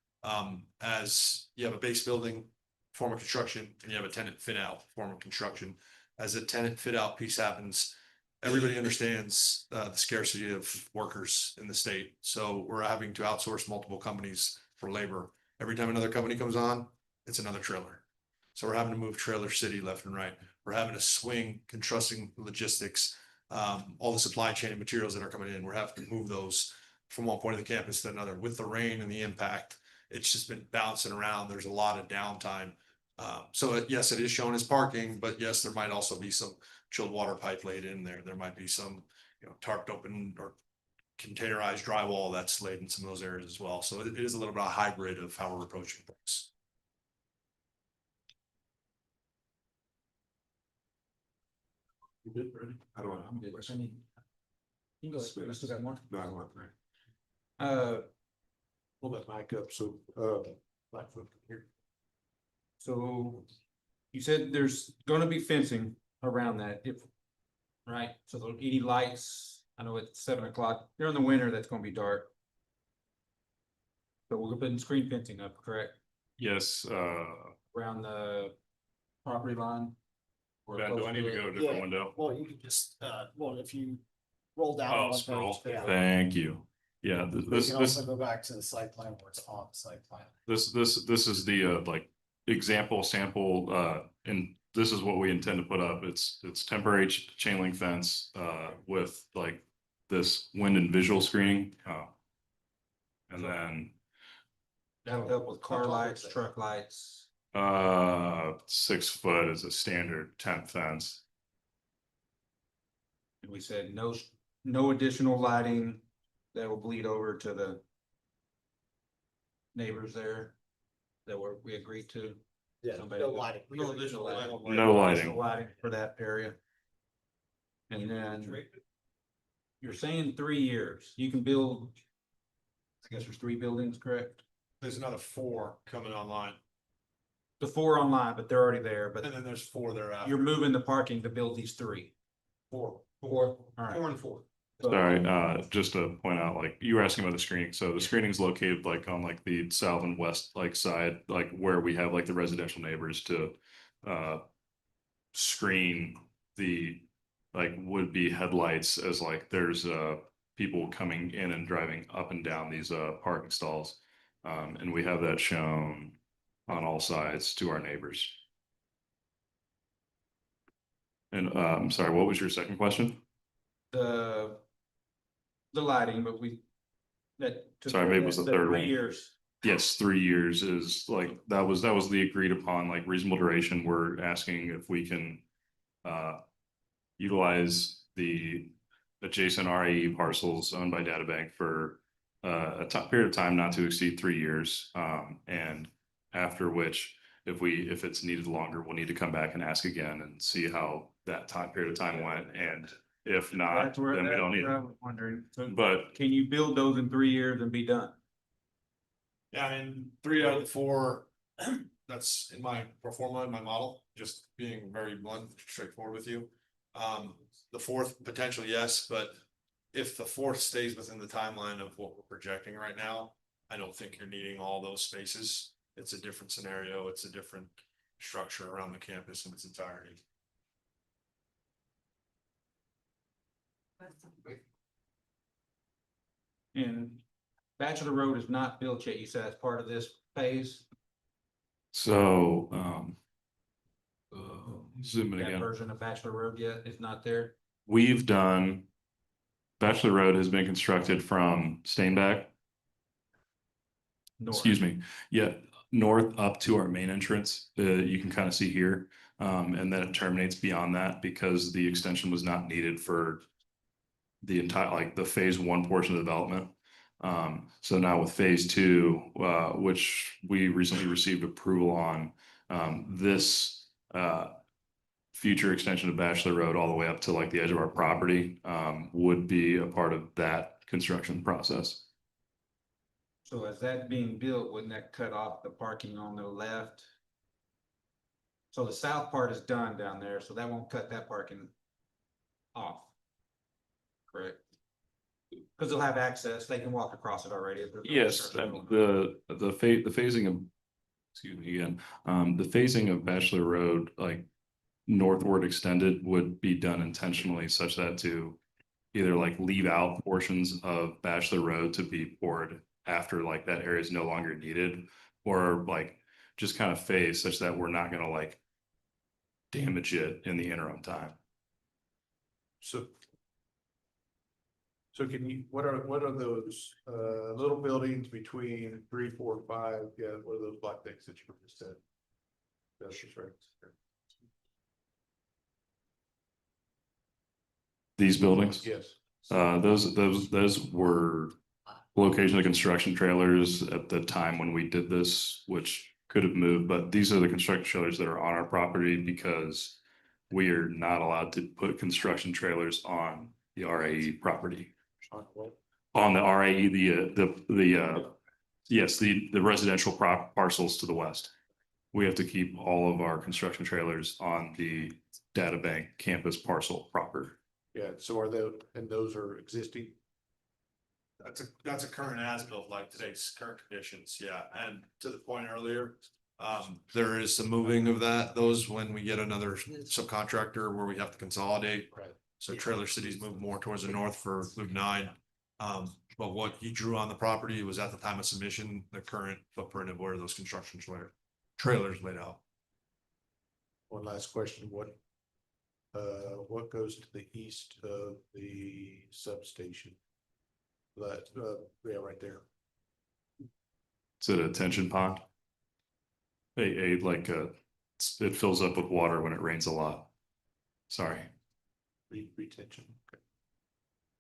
as you have a base building form of construction and you have a tenant fit out form of construction, as a tenant fit out piece happens, everybody understands the scarcity of workers in the state. So we're having to outsource multiple companies for labor. Every time another company comes on, it's another trailer. So we're having to move trailer city left and right. We're having to swing construction logistics, all the supply chain and materials that are coming in. We're having to move those from one point of the campus to another. With the rain and the impact, it's just been bouncing around. There's a lot of downtime. So yes, it is shown as parking, but yes, there might also be some chilled water pipe laid in there. There might be some, tarped open or containerized drywall that's laid in some of those areas as well. So it is a little bit of a hybrid of how we're approaching things. You good, Brady? I don't know. You go, I still got more. No, I don't want to. Pull that mic up, so, Blackfoot can hear. So you said there's gonna be fencing around that, right? So there'll be lights. I know it's 7 o'clock. During the winter, that's gonna be dark. So we're putting screen fencing up, correct? Yes, Around the property line? Or Ben, do I need to go to a different window? Well, you can just, if you roll down. Oh, one scroll. page, yeah. Thank you. Yeah, You this, can this, also go back to the site plan where it's on the site plan. this is the like example sample, and this is what we intend to put up. It's temporary chain link fence, with like this wind and visual screening. And then, That'll help with car lights, truck lights. 6 foot is a standard tent fence. And we said no additional lighting that will bleed over to the neighbors there that we agreed to. Yeah, Somebody- no lighting. No additional lighting. No lighting. Additional lighting for that area. And then you're saying 3 years, you can build, I guess there's 3 buildings, correct? There's another 4 coming online, The 4 online, but they're already there, but and then there's 4 thereafter. you're moving the parking to build these 3. 4. All right. 4 and 4. Sorry, just to point out, like you were asking about the screening. So the screening is located like on like the south and west like side, like where we have like the residential neighbors to screen the like would-be headlights as like there's people coming in and driving up and down these parking stalls. And we have that shown on all sides to our neighbors. And I'm sorry, what was your second question? The lighting, but Sorry, maybe it was the third 3 one. years. Yes, 3 years is like, that was the agreed upon, like reasonable duration. We're asking if we can utilize the adjacent RAE parcels owned by DataBank for a period of time not to exceed 3 years. And after which, if it's needed longer, we'll need to come back and ask again and see how that period of time went. And if not, That's where then we don't need I it. was wondering. So But can you build those in 3 years and be done? Yeah, I mean, 3 out of the 4, that's in my pro forma, in my model, just being very blunt, straightforward with you. The 4th, potentially, yes, but if the 4th stays within the timeline of what we're projecting right now, I don't think you're needing all those spaces. It's a different scenario. It's a different structure around the campus in its entirety. And Bachelor Road is not built yet, you said as part of this phase? So, zoom in That again. version of Bachelor Road yet is not there? We've done, Bachelor Road has been constructed from Steinbach, North. excuse me, yeah, north up to our main entrance. You can kind of see here. And then it terminates beyond that because the extension was not needed for the entire, like the phase one portion of the development. So now with phase two, which we recently received approval on, this future extension of Bachelor Road all the way up to like the edge of our property would be a part of that construction process. So as that being built, wouldn't that cut off the parking on the left? So the south part is done down there, so that won't cut that parking off. Correct? Because they'll have access, they can walk across it already. if there's no Yes, construction. the phasing of, excuse me again, the phasing of Bachelor Road, like northward extended would be done intentionally such that to either like leave out portions of Bachelor Road to be poured after like that area is no longer needed, or like just kind of phase such that we're not gonna like damage it in the interim time. So can you, what are those, little buildings between 3, 4, 5, yeah, what are those black things that you just said? That's just right. These buildings? Yes. Those were location of construction trailers at the time when we did this, which could have moved, but these are the construction trailers that are on our property because we are not allowed to put construction trailers on the RAE property. On the RAE, yes, the residential parcels to the west. We have to keep all of our construction trailers on the data bank campus parcel proper. Yeah, so are those are existing? That's a current as-built, like today's current conditions, yeah, and to the point earlier. There is some moving of those when we get another subcontractor where we have to consolidate. Right. So Trailer Cities move more towards the north for Loop 9. But what you drew on the property was at the time of submission, the current footprint of where those construction trailers laid out. One last question, what goes to the east of the substation? That, yeah, right there. It's a detention pond. It fills up with water when it rains a lot. Sorry. Retention.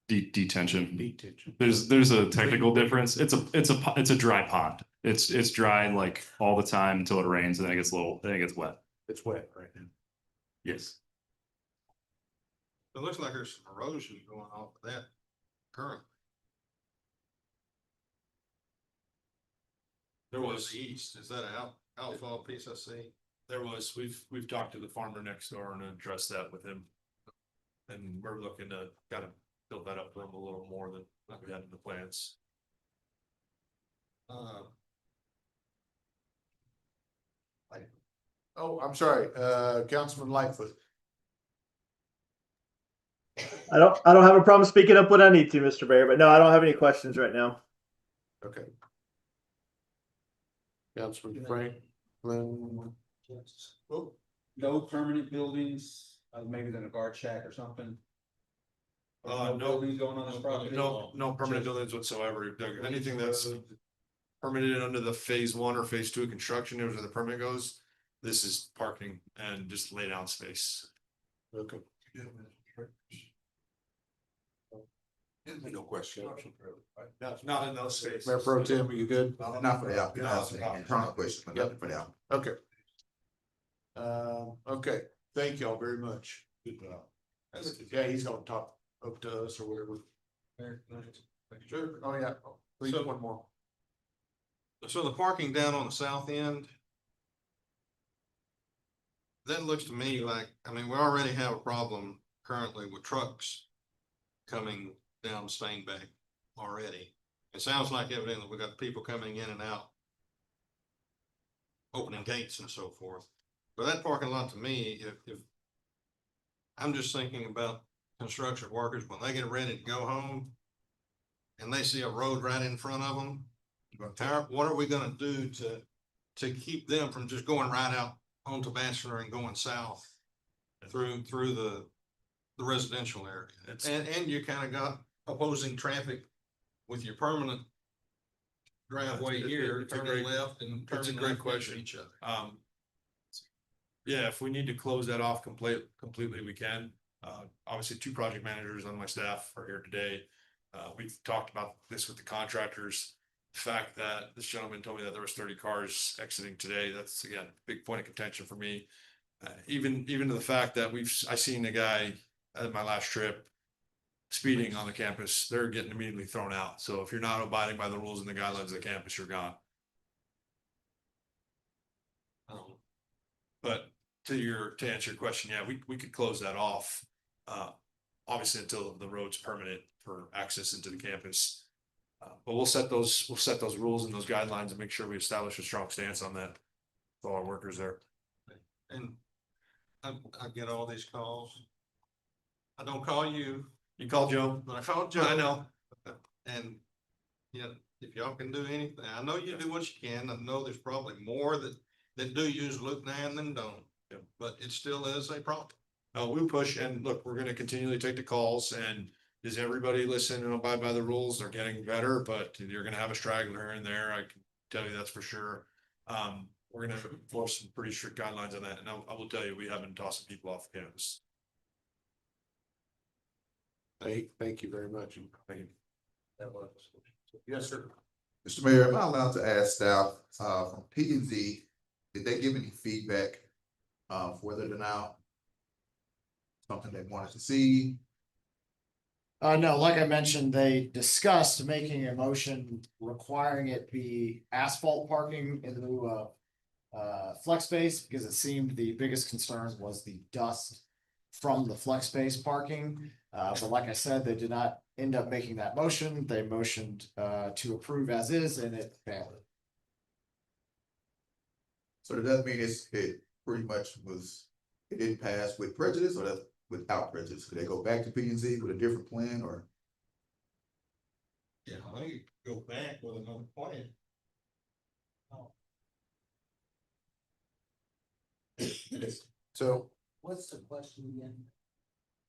Detention. Detention. There's a technical difference. It's a dry pond. It's dry like all the time until it rains and then it gets wet. It's wet right now. Yes. It looks like there's some erosion going on with that currently. There was, East, is that an outfall piece I see? we've talked to the farmer next door and addressed that with him. And we're looking to kind of build that up for him a little more than we had in the plans. Oh, I'm sorry, Councilman Lightfoot. I don't have a problem speaking up when I need to, Mr. Mayor, but no, I don't have any questions right now. Okay. Councilman Franklin. Oh, no permanent buildings, maybe than a guard shack or something? No buildings going on this property? No permanent buildings whatsoever. Anything that's permitted under the phase 1 or phase 2 construction, where the permit goes. This is parking and just lay down space. Okay. No question. Not in those spaces. Mayor Pro Tem, are you good? Not for the applicant, internal question, but nothing for the applicant. Okay. Okay, thank y'all very much. Good job. Yeah, he's gonna talk up to us or whatever. Sure, oh yeah, please, one more. So the parking down on the south end. That looks to me like, I mean, we already have a problem currently with trucks coming down Steinbach already. It sounds like evidently we got people coming in and out, opening gates and so forth. But that parking lot to me, if I'm just thinking about construction workers, when they get ready to go home and they see a road right in front of them, what are we gonna do to keep them from just going right out onto Bachelor and going south through the residential area? And you kind of got opposing traffic with your permanent driveway here, turning left and That's a turning great left question. into each other. Yeah, if we need to close that off completely, we can. Obviously, 2 project managers on my staff are here today. We've talked about this with the contractors. The fact that this gentleman told me that there was 30 cars exiting today, that's again, a big point of contention for me. Even to the fact that I seen a guy at my last trip speeding on the campus, they're getting immediately thrown out. So if you're not abiding by the rules and the guidelines of the campus, you're gone. But to answer your question, yeah, we could close that off. Obviously until the road's permanent for access into the campus. But we'll set those rules and those guidelines and make sure we establish a strong stance on that. For all our workers there. And I get all these calls. I don't call you, You call Joe. but I call Joe. I know. And, you know, if y'all can do anything, I know you do what you can. I know there's probably more that do use Loop 9 than don't. But it still is a problem. No, we'll push and look, we're gonna continually take the calls and does everybody listen and abide by the rules? They're getting better, but you're gonna have a straggler here and there. I can tell you that's for sure. We're gonna enforce some pretty strict guidelines on that. And I will tell you, we haven't tossed people off campus. Thank you very much. Thank you. Yes, sir. Mr. Mayor, am I allowed to ask staff, from P and Z, did they give any feedback, for the denial? Something they wanted to see? No, like I mentioned, they discussed making a motion requiring it be asphalt parking in lieu of flex space, because it seemed the biggest concern was the dust from the flex space parking. But like I said, they did not end up making that motion. They motioned to approve as is, and it failed. So does that mean it pretty much it didn't pass with prejudice or that without prejudice? Could they go back to P and Z with a different plan or? Yeah, I think go back with another plan. So What's the question again?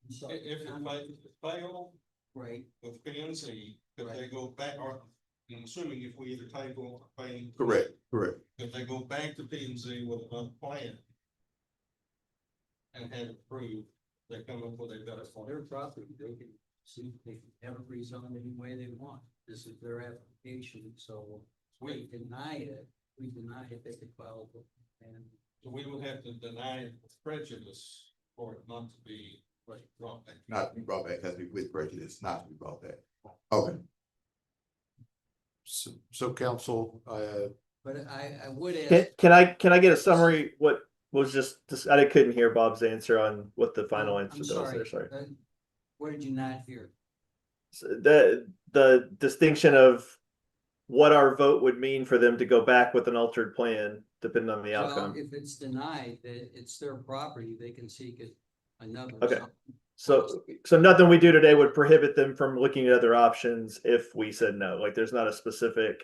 If it fail Right. with P and Z, could they go back, or I'm assuming if we either table or pay. Correct. If they go back to P and Z with another plan. And have it approved, they come up with a better On plan. their property, they can have it rezoned any way they want. This is their application, so we deny it, they could file. And So we would have to deny it with prejudice for it not to be brought back. Not to be brought back, has to be with prejudice, not to be brought back. Okay. So council, But I would ask. Can I get a summary? What was just, I couldn't hear Bob's answer on what the final answer I'm was there, sorry. What did you not hear? So the distinction of what our vote would mean for them to go back with an altered plan, depending on the Well, outcome. if it's denied, that it's their property, they can seek it another. Okay. So nothing we do today would prohibit them from looking at other options if we said no, like there's not a specific.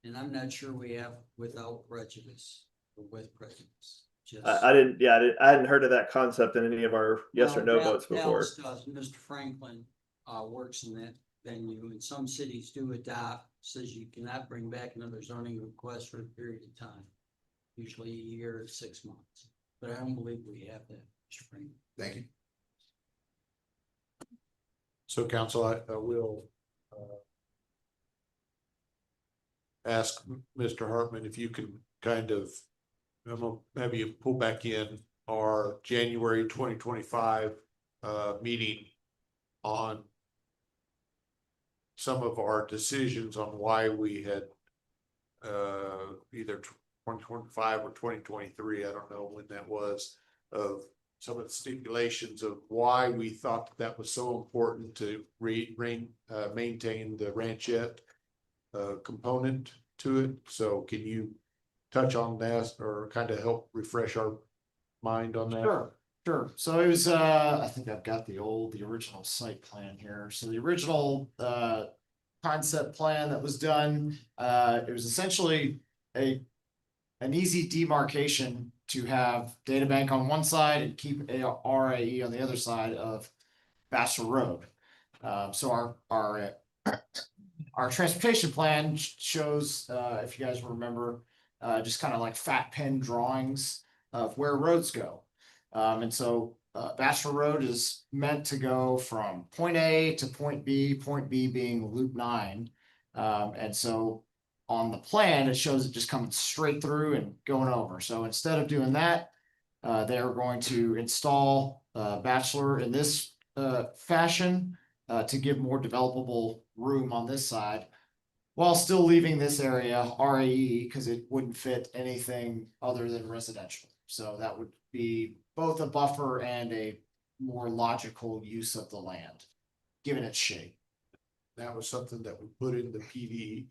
And I'm not sure we have without prejudice or with prejudice. Just. I hadn't heard of that concept in any of our yes or no Well, votes before. Dallas does. Mr. Franklin works in that venue, and some cities do adopt, says you cannot bring back another zoning request for a period of time. Usually a year or 6 months, but I don't believe we have that, Mr. Franklin. Thank you. So council, I will ask Mr. Hartman if you can kind of maybe pull back in our January 2025 meeting on some of our decisions on why we had either 2025 or 2023, I don't know when that was, of some of the stipulations of why we thought that was so important to maintain the ranchette component to it. So can you touch on that or kind of help refresh our mind on that? Sure. Sure. So it was, I think I've got the original site plan here. So the original, concept plan that was done, it was essentially an easy demarcation to have data bank on one side and keep RAE on the other side of Bachelor Road. So our transportation plan shows, if you guys remember, just kind of like fat pen drawings of where roads go. And so Bachelor Road is meant to go from point A to point B being Loop 9. And so on the plan, it shows it just coming straight through and going over. So instead of doing that, they're going to install Bachelor in this fashion to give more developable room on this side, while still leaving this area RAE because it wouldn't fit anything other than residential. So that would be both a buffer and a more logical use of the land, given its shape. That was something that we put in the PD,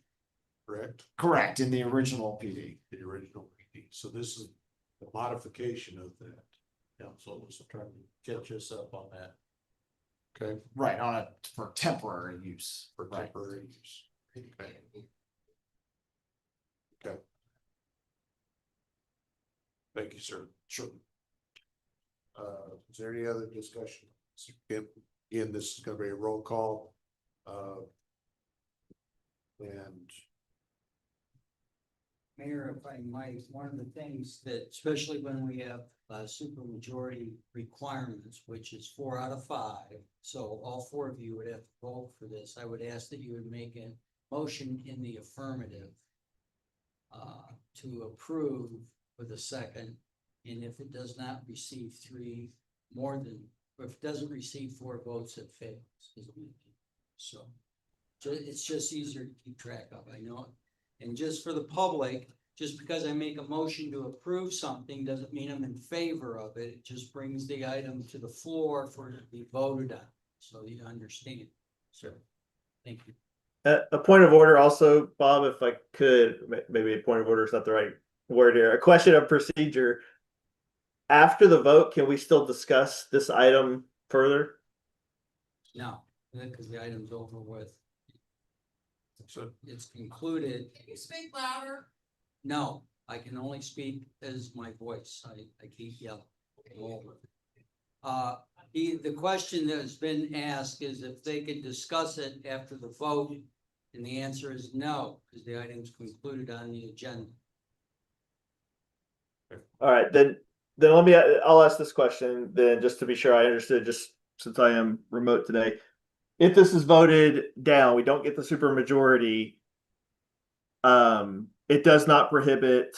correct? Correct, in the original PD. The original PD. So this is the modification of that. Council was trying to catch us up on that. Okay. Right, for temporary use. For temporary use. Okay. Okay. Thank you, sir. Sure. Is there any other discussion? Again, this is gonna be a roll call. And Mayor, if I might, one of the things that, especially when we have supermajority requirements, which is 4 out of 5, so all 4 of you would have to vote for this. I would ask that you would make a motion in the affirmative to approve with a second, and if it does not receive 3 more than, or if it doesn't receive 4 votes, it fails. So it's just easier to keep track of, I know. And just for the public, just because I make a motion to approve something doesn't mean I'm in favor of it. It just brings the item to the floor for it to be voted on, so you understand. Sir, thank you. A point of order also, Bob, if I could, maybe a point of order is not the right word here. A question of procedure. After the vote, can we still discuss this item further? No, because the item's over with. So it's concluded. Can you speak louder? No, I can only speak as my voice. I can't yell. The question that has been asked is if they could discuss it after the vote, and the answer is no, because the item's concluded on the agenda. All right, then I'll ask this question then, just to be sure I understood, just since I am remote today. If this is voted down, we don't get the supermajority. It does not prohibit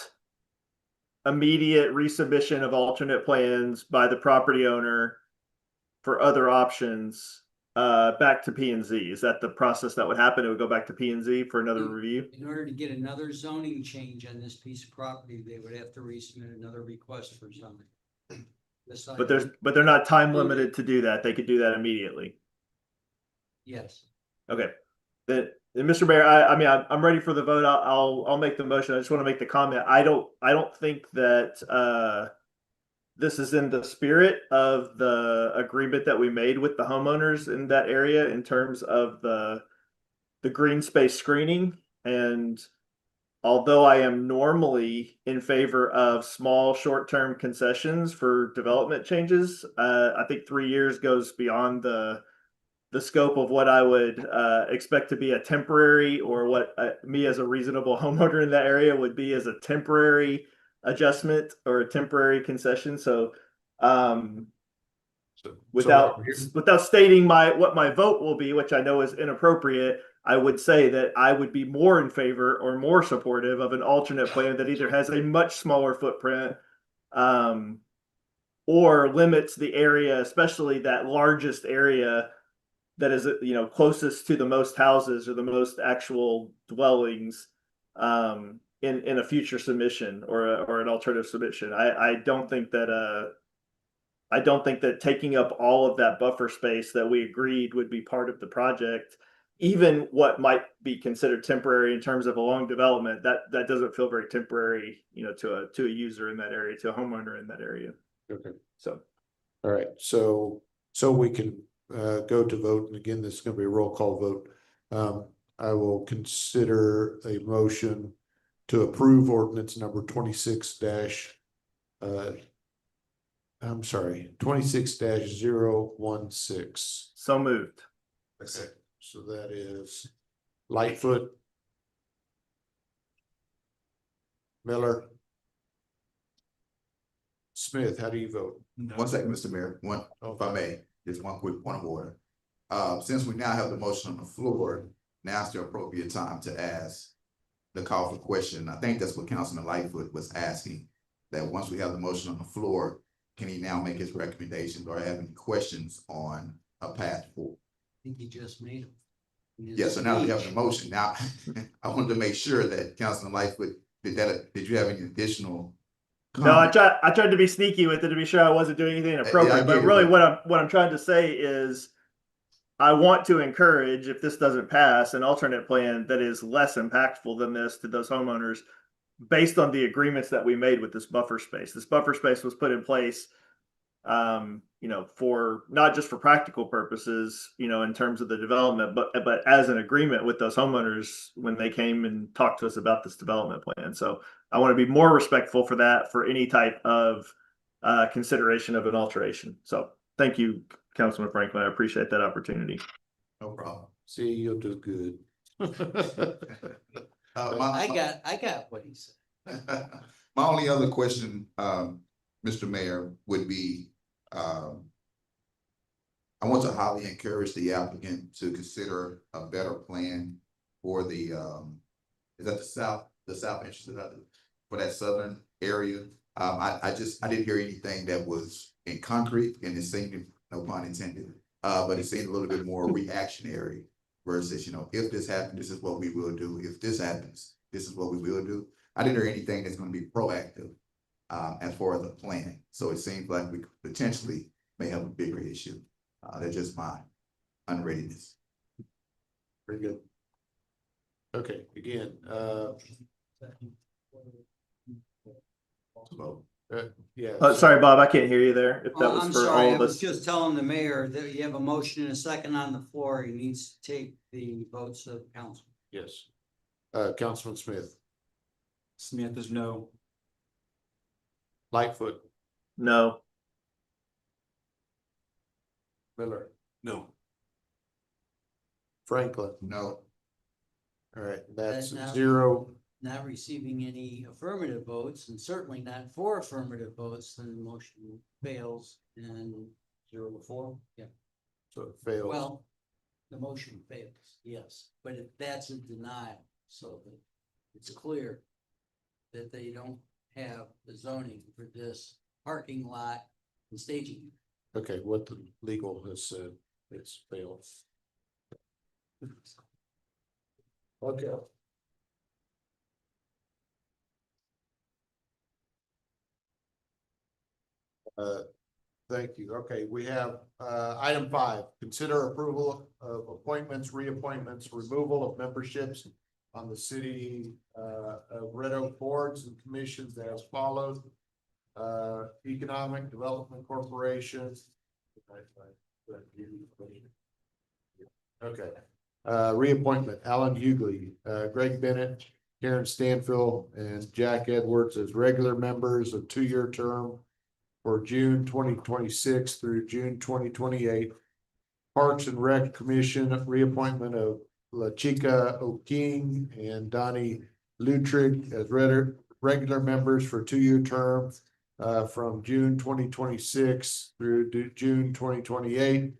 immediate resubmission of alternate plans by the property owner for other options back to P&Z. Is that the process that would happen? It would go back to P&Z for another review? In order to get another zoning change on this piece of property, they would have to resubmit another request for zoning. But they're not time limited to do that. They could do that immediately. Yes. Okay. Then Mr. Mayor, I'm ready for the vote. I'll make the motion. I just want to make the comment. I don't think that this is in the spirit of the agreement that we made with the homeowners in that area in terms of the green space screening. And although I am normally in favor of small short-term concessions for development changes, I think 3 years goes beyond the scope of what I would expect to be a temporary, or what me as a reasonable homeowner in that area would be as a temporary adjustment or a temporary concession. So without stating what my vote will be, which I know is inappropriate, I would say that I would be more in favor or more supportive of an alternate plan that either has a much smaller footprint or limits the area, especially that largest area that is, closest to the most houses or the most actual dwellings in a future submission or an alternative submission. I don't think that taking up all of that buffer space that we agreed would be part of the project, even what might be considered temporary in terms of a long development, that doesn't feel very temporary, to a user in that area, to a homeowner in that area. Okay. So All right, so we can go to vote, and again, this is gonna be a roll call vote. I will consider a motion to approve ordinance number 26-16. So moved. Okay, so that is Lightfoot. Miller. Smith, how do you vote? One second, Mr. Mayor, if I may, just one quick point of order. Since we now have the motion on the floor, now's the appropriate time to ask the call for question. I think that's what Councilman Lightfoot was asking, that once we have the motion on the floor, can he now make his recommendations or have any questions on a path forward? I think he just made them. Yes, so now we have the motion. Now, I wanted to make sure that Councilman Lightfoot, did you have any additional? No, I tried to be sneaky with it to be sure I wasn't doing anything inappropriate, but really what I'm trying to say is I want to encourage, if this doesn't pass, an alternate plan that is less impactful than this to those homeowners based on the agreements that we made with this buffer space. This buffer space was put in place, for not just for practical purposes, in terms of the development, but as an agreement with those homeowners when they came and talked to us about this development plan. So I want to be more respectful for that, for any type of consideration of an alteration. So thank you, Councilman Franklin. I appreciate that opportunity. No problem. See, you'll do good. I got what he said. My only other question, Mr. Mayor, would be, I want to highly encourage the applicant to consider a better plan for the, is that the south entrance of that, for that southern area? I didn't hear anything that was in concrete, and it seemed, no pun intended, but it seemed a little bit more reactionary versus, if this happens, this is what we will do. If this happens, this is what we will do. I didn't hear anything that's going to be proactive as far as the planning. So it seems like we potentially may have a bigger issue. That's just my unreadiness. Very good. Okay, again, yeah. Sorry, Bob, I can't hear you there. If that was I'm for sorry, all I of was us. just telling the mayor that you have a motion and a second on the floor. He needs to take the votes of council. Yes. Councilman Smith. Smith is no. Lightfoot. No. Miller. No. Franklin. No. All right, that's Now- 0. Not receiving any affirmative votes and certainly not 4 affirmative votes, then the motion fails and 0 to 4. Yeah. So it fails. Well, the motion fails, yes, but that's a denial, so that it's clear that they don't have the zoning for this parking lot and staging. Okay, what the legal has said, it's failed. Okay. Thank you. Okay, we have item 5, consider approval of appointments, reappointments, removal of memberships on the city of Red Oak boards and commissions as follows. Economic Development Corporation. Okay. Reappointment, Alan Hughley, Greg Bennett, Karen Stanfield, and Jack Edwards as regular members of 2-year term for June 2026 through June 2028. Parks and Rec Commission reappointment of La Chica O'King and Donnie Lutrig as regular members for 2-year term from June 2026 through June 2028.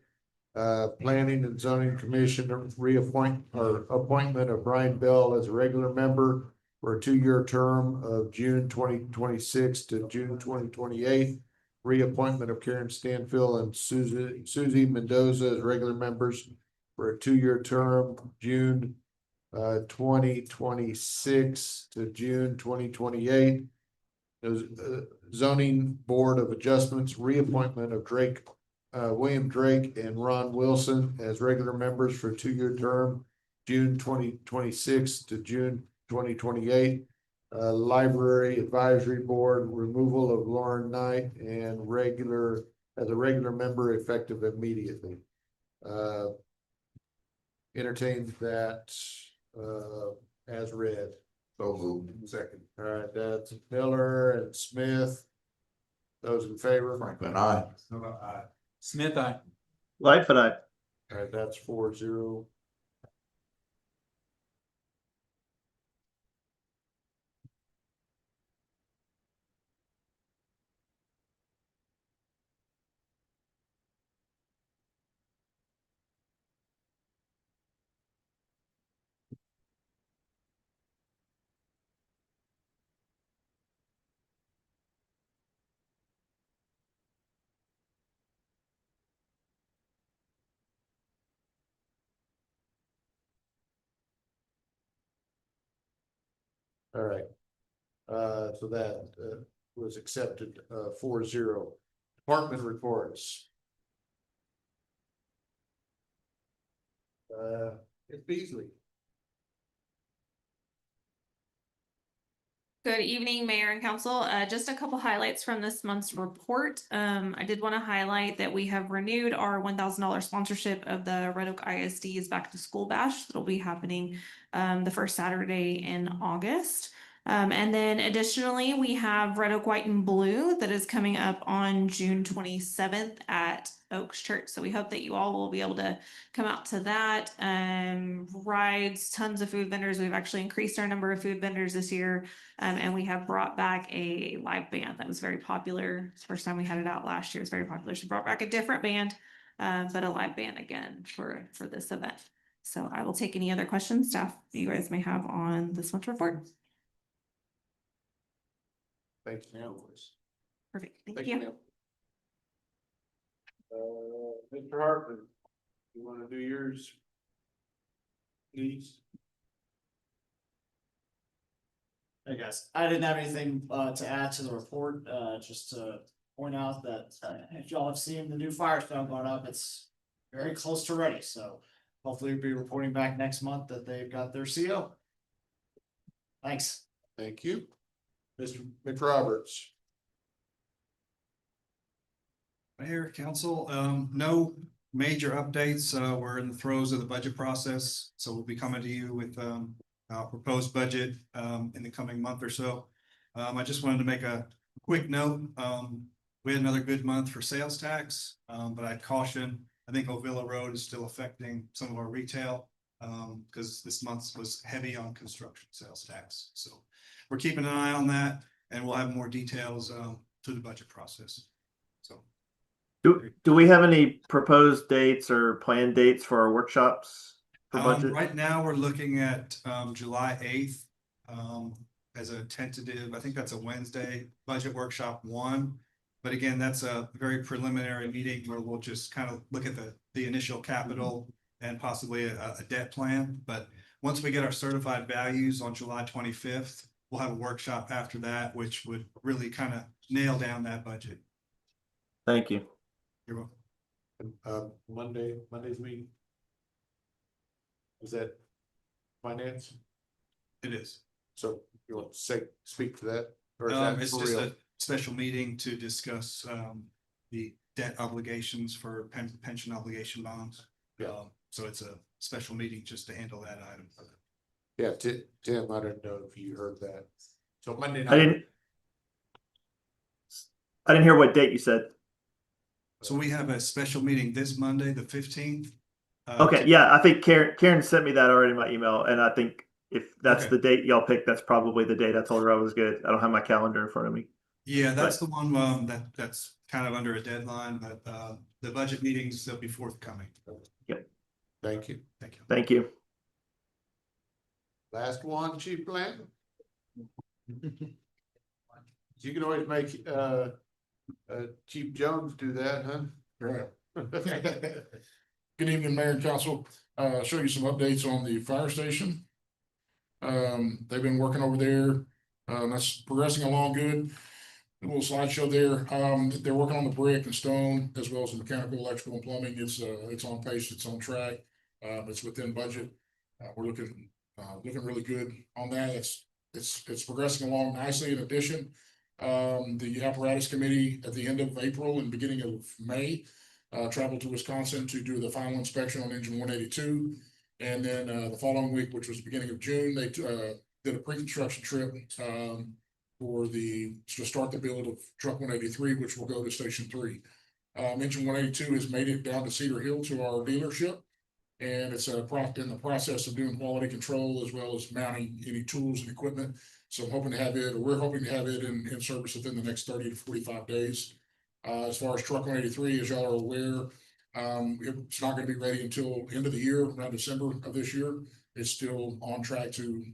Planning and Zoning Commission appointment of Brian Bell as a regular member for a 2-year term of June 2026 to June 2028. Reappointment of Karen Stanfield and Susie Mendoza as regular members for a 2-year term, June 2026 to June 2028. Zoning Board of Adjustments reappointment of William Drake and Ron Wilson as regular members for a 2-year term, June 2026 to June 2028. Library Advisory Board removal of Lauren Knight and regular as a regular member effective immediately. Entertain that, as read. So moved. Second. All right, that's Miller and Smith. Those in favor? Franklin, aye. Smith, I. Lightfoot, aye. All right, that's 4-0. All right. So that was accepted 4-0. Department reports. It's Beasley. Good evening, Mayor and Council. Just a couple highlights from this month's report. I did want to highlight that we have renewed our $1,000 sponsorship of the Red Oak ISD's Back to School Bash. That'll be happening the first Saturday in August. And then additionally, we have Red Oak White and Blue that is coming up on June 27th at Oaks Church. So we hope that you all will be able to come out to that. Rides, tons of food vendors. We've actually increased our number of food vendors this year. And we have brought back a live band that was very popular. It's the first time we had it out last year. It was very popular. So brought back a different band, but a live band again for this event. So I will take any other questions staff that you guys may have on this month's report. Thank you. Perfect. Thank you. Mr. Hartman, you want to do yours? Please. Hey guys, I didn't have anything to add to the report, just to point out that if y'all have seen the new Firestone going up, it's very close to ready, so hopefully we'll be reporting back next month that they've got their CO. Thanks. Thank you. Mr. McRoberts. Mayor, council, no major updates. We're in the throes of the budget process, so we'll be coming to you with our proposed budget in the coming month or so. I just wanted to make a quick note. We had another good month for sales tax, but I'd caution, I think Ovilla Road is still affecting some of our retail because this month was heavy on construction sales tax. So we're keeping an eye on that, and we'll have more details through the budget process. So. Do we have any proposed dates or planned dates for our workshops for budget? Right now, we're looking at July 8th as a tentative. I think that's a Wednesday, budget workshop 1. But again, that's a very preliminary meeting where we'll just kind of look at the initial capital and possibly a debt plan. But once we get our certified values on July 25th, we'll have a workshop after that, which would really kind of nail down that budget. Thank you. You're welcome. Monday's meeting. Is that finance? It is. So you want to speak to that? Or is that It's for just real? a special meeting to discuss the debt obligations for pension obligation bonds. Yeah. So it's a special meeting just to handle that item. Yeah, Tim, I don't know if you heard that. So Monday night. I didn't hear what date you said. So we have a special meeting this Monday, the 15th. Okay, yeah, I think Karen sent me that already in my email, and I think if that's Okay. the date y'all picked, that's probably the date I told her I was good. I don't have my calendar in front of me. Yeah, that's the one that's kind of under a deadline, but the budget meetings, they'll be forthcoming. Yep. Thank you. Thank you. Thank you. Last one, Chief Blanton. You can always make Chief Jones do that, huh? Right. Good evening, Mayor and Council. Show you some updates on the fire station. They've been working over there. That's progressing along good. A little slideshow there. They're working on the brick and stone as well as the mechanical, electrical, and plumbing. It's on pace. It's on track. It's within budget. We're looking really good on that. It's progressing along nicely. In addition, The apparatus committee at the end of April and beginning of May traveled to Wisconsin to do the final inspection on engine 182. And then the following week, which was the beginning of June, they did a pre-construction trip to start the build of truck 183, which will go to Station 3. Engine 182 has made it down to Cedar Hill to our dealership. And it's in the process of doing quality control as well as mounting any tools and equipment. So we're hoping to have it in service within the next 30 to 45 days. As far as truck 183, as y'all are aware, it's not going to be ready until end of the year, around December of this year. It's still on track to,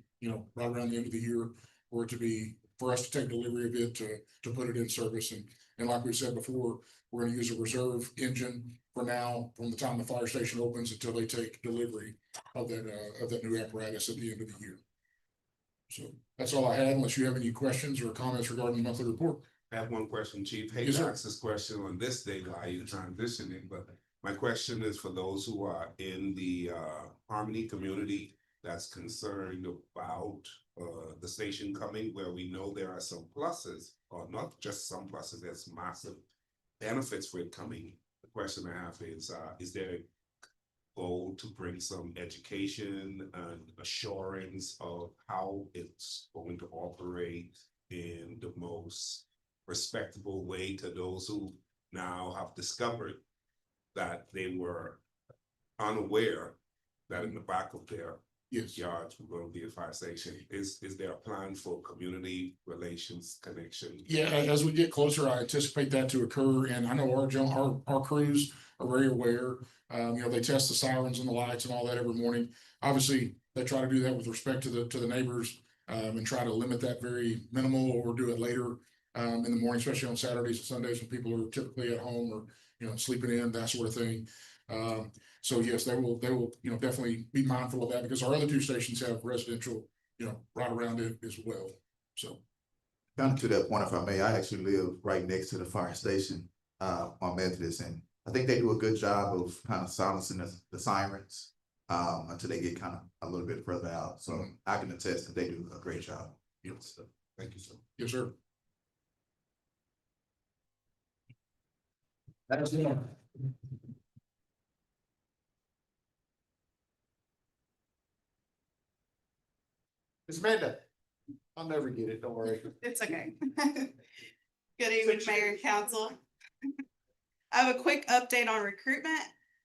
right around the end of the year for us to take delivery of it, to put it in service. And like we said before, we're going to use a reserve engine for now, from the time the fire station opens until they take delivery of that new apparatus at the end of the year. So that's all I had, unless you have any questions or comments regarding the monthly report. I have one question, Chief. Hey, Yes, sir. asked this question on this day while you're transitioning, but my question is for those who are in the Harmony community that's concerned about the station coming, where we know there are some pluses, or not just some pluses, there's massive benefits for it coming. The question I have is there a goal to bring some education and assurance of how it's going to operate in the most respectable way to those who now have discovered that they were unaware that in the back of their yards were going to be a fire station? Is there a plan for community relations connection? Yeah, as we get closer, I anticipate that to occur, and I know our crews are very aware. They test the sirens and the lights and all that every morning. Obviously, they try to do that with respect to the neighbors, and try to limit that very minimal, or do it later in the morning, especially on Saturdays and Sundays when people are typically at home or sleeping in, that sort of thing. So yes, they will definitely be mindful of that, because our other two stations have residential right around it as well. So Kind of to that point, if I may, I actually live right next to the fire station on Methodist, and I think they do a good job of kind of silencing the sirens until they get kind of a little bit further out. So I can attest that they do a great job. Yes. Thank you, sir. Yes, sir. That's it. Ms. Amanda, I'll never get it, don't worry. It's okay. Good evening, Mayor and Council. I have a quick update on recruitment.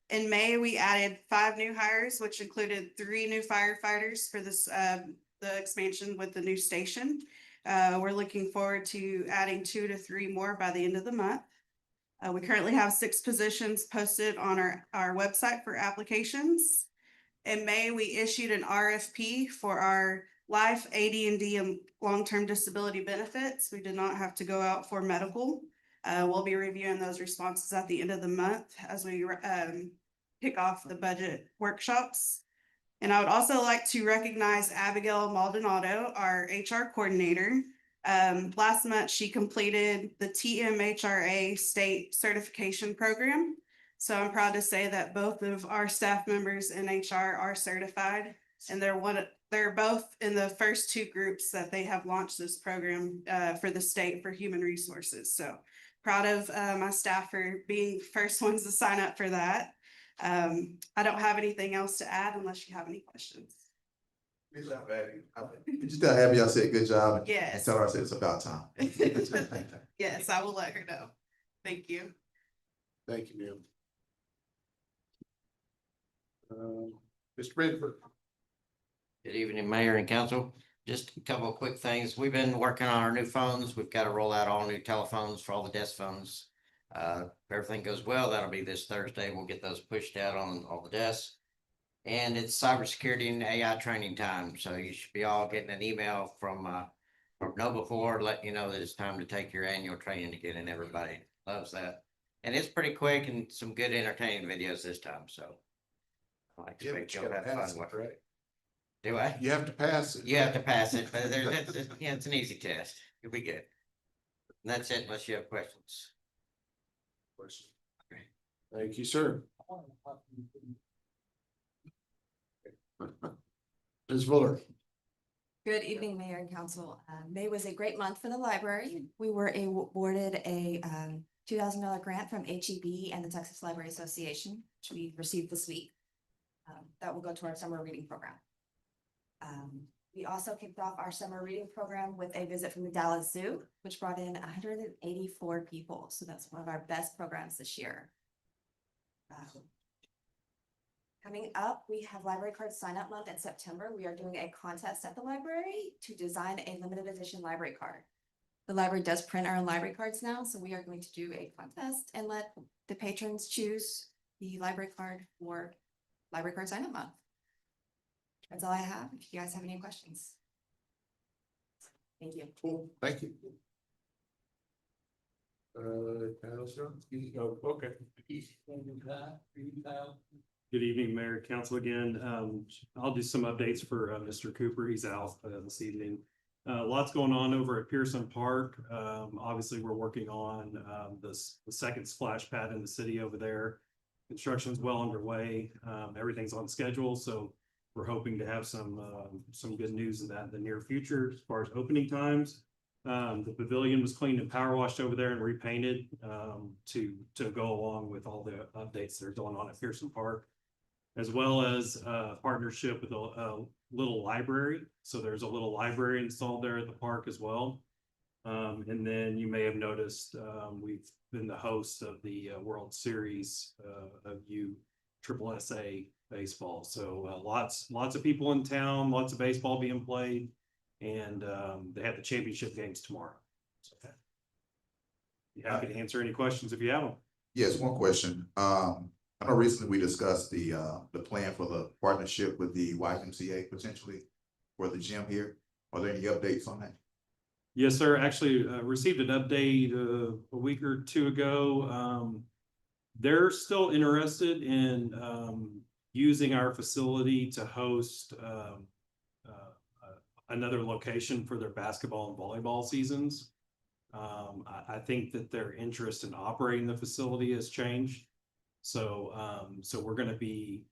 In May, we added 5 new hires, which included 3 new firefighters for this, the expansion with the new station. We're looking forward to adding 2 to 3 more by the end of the month. We currently have 6 positions posted on our website for applications. In May, we issued an RFP for our life, AD&D, and long-term disability benefits. We did not have to go out for medical. We'll be reviewing those responses at the end of the month as we kick off the budget workshops. And I would also like to recognize Abigail Maldonado, our HR coordinator. Last month, she completed the TMHRA state certification program. So I'm proud to say that both of our staff members in HR are certified, and they're both in the first 2 groups that they have launched this program for the state for human resources. So proud of my staff for being first ones to sign up for that. I don't have anything else to add unless you have any questions. Just tell Abby I said good job. Yes. And tell her I said it's about time. Yes, I will let her know. Thank you. Thank you, ma'am. Mr. Bradford. Good evening, Mayor and Council. Just a couple of quick things. We've been working on our new phones. We've got to roll out all new telephones for all the desk phones. If everything goes well, that'll be this Thursday. We'll get those pushed out on all the desks. And it's cybersecurity and AI training time. So you should be all getting an email from KnowBe4 letting you know that it's time to take your annual training again, and everybody loves that. And it's pretty quick and some good entertaining videos this time. So I expect you'll have fun with it. Do I? You have to pass it. You have to pass it, but it's an easy test. You'll be good. And that's it, unless you have questions. Thank you, sir. Ms. Fuller. Good evening, Mayor and Council. May was a great month for the library. We were awarded a $2,000 grant from HEB and the Texas Library Association, which we received this week. That will go to our summer reading program. We also kicked off our summer reading program with a visit from the Dallas Zoo, which brought in 184 people. So that's one of our best programs this year. Coming up, we have library card sign up month in September. We are doing a contest at the library to design a limited edition library card. The library does print our own library cards now, so we are going to do a contest and let the patrons choose the library card for library card sign up month. That's all I have. If you guys have any questions. Thank you. Cool, thank you. Okay. Good evening, Mayor and Council again. I'll do some updates for Mr. Cooper. He's out this evening. Lots going on over at Pearson Park. Obviously, we're working on the second splash pad in the city over there. Construction's well underway. Everything's on schedule, so we're hoping to have some good news in that in the near future as far as opening times. The pavilion was cleaned and power washed over there and repainted to go along with all the updates that are going on at Pearson Park, as well as a partnership with a little library. So there's a little library installed there at the park as well. And then you may have noticed we've been the host of the World Series of USSSA baseball. So lots of people in town, lots of baseball being played, and they have the championship games tomorrow. So, be happy to answer any questions if you have them. Yes, one question. I know recently we discussed the plan for the partnership with the YMCA potentially for the gym here. Are there any updates on that? Yes, sir. Actually, received an update a week or two ago. They're still interested in using our facility to host another location for their basketball and volleyball seasons. I think that their interest in operating the facility has changed. So we're going to be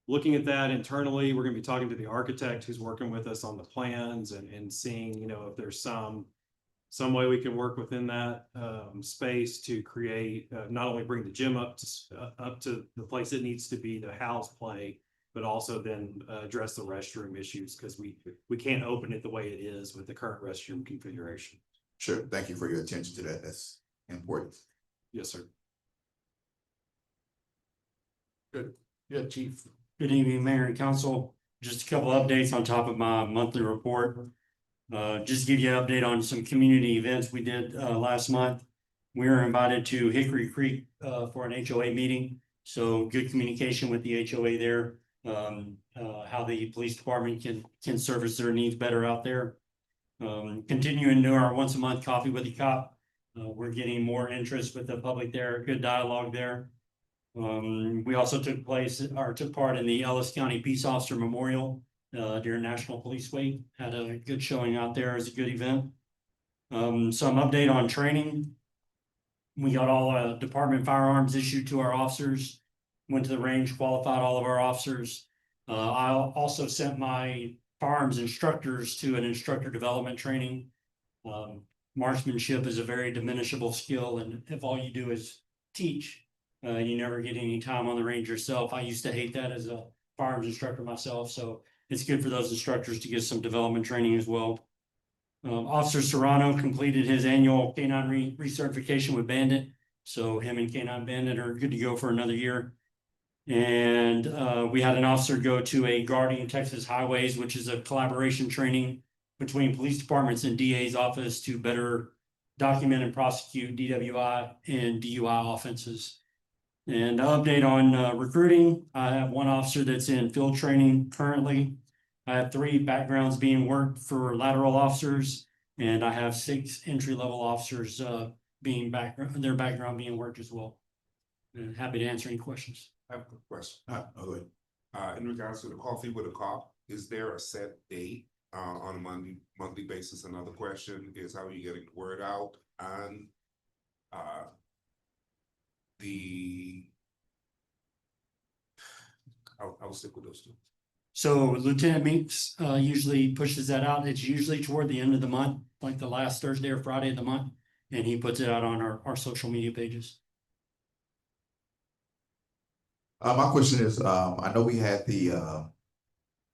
looking at that internally. We're going to be talking to the architect who's working with us on the plans and seeing, if there's some way we can work within that space to create, not only bring the gym up to the place it needs to be to house play, but also then address the restroom issues, because we can't open it the way it is with the current restroom configuration. Sure. Thank you for your attention to that. That's important. Yes, sir. Good. Yeah, Chief. Good evening, Mayor and Council. Just a couple updates on top of my monthly report. Just to give you an update on some community events we did last month. We were invited to Hickory Creek for an HOA meeting. So good communication with the HOA there. How the police department can service their needs better out there. Continuing to our once a month coffee with the cop. We're getting more interest with the public there, good dialogue there. We also took part in the Ellis County Peace Officer Memorial during National Police Week. Had a good showing out there. It was a good event. Some update on training. We got all department firearms issued to our officers. Went to the range, qualified all of our officers. I also sent my firearms instructors to an instructor development training. Marksmanship is a very diminishable skill, and if all you do is teach, you never get any time on the range yourself. I used to hate that as a firearms instructor myself, so it's good for those instructors to get some development training as well. Officer Serrano completed his annual K9 recertification with Bandit, so him and K9 Bandit are good to go for another year. And we had an officer go to a Guardian Texas Highways, which is a collaboration training between police departments and DA's office to better document and prosecute DWI and DUI offenses. And an update on recruiting. I have one officer that's in field training currently. I have 3 backgrounds being worked for lateral officers, and I have 6 entry-level officers their background being worked as well. And happy to answer any questions. I have a quick question. In regards to the coffee with a cop, is there a set date on a monthly basis? Another question is, how are you getting the word out? And I'll stick with those 2. So Lieutenant Meeks usually pushes that out. It's usually toward the end of the month, like the last Thursday or Friday of the month. And he puts it out on our social media pages. My question is, I know we had the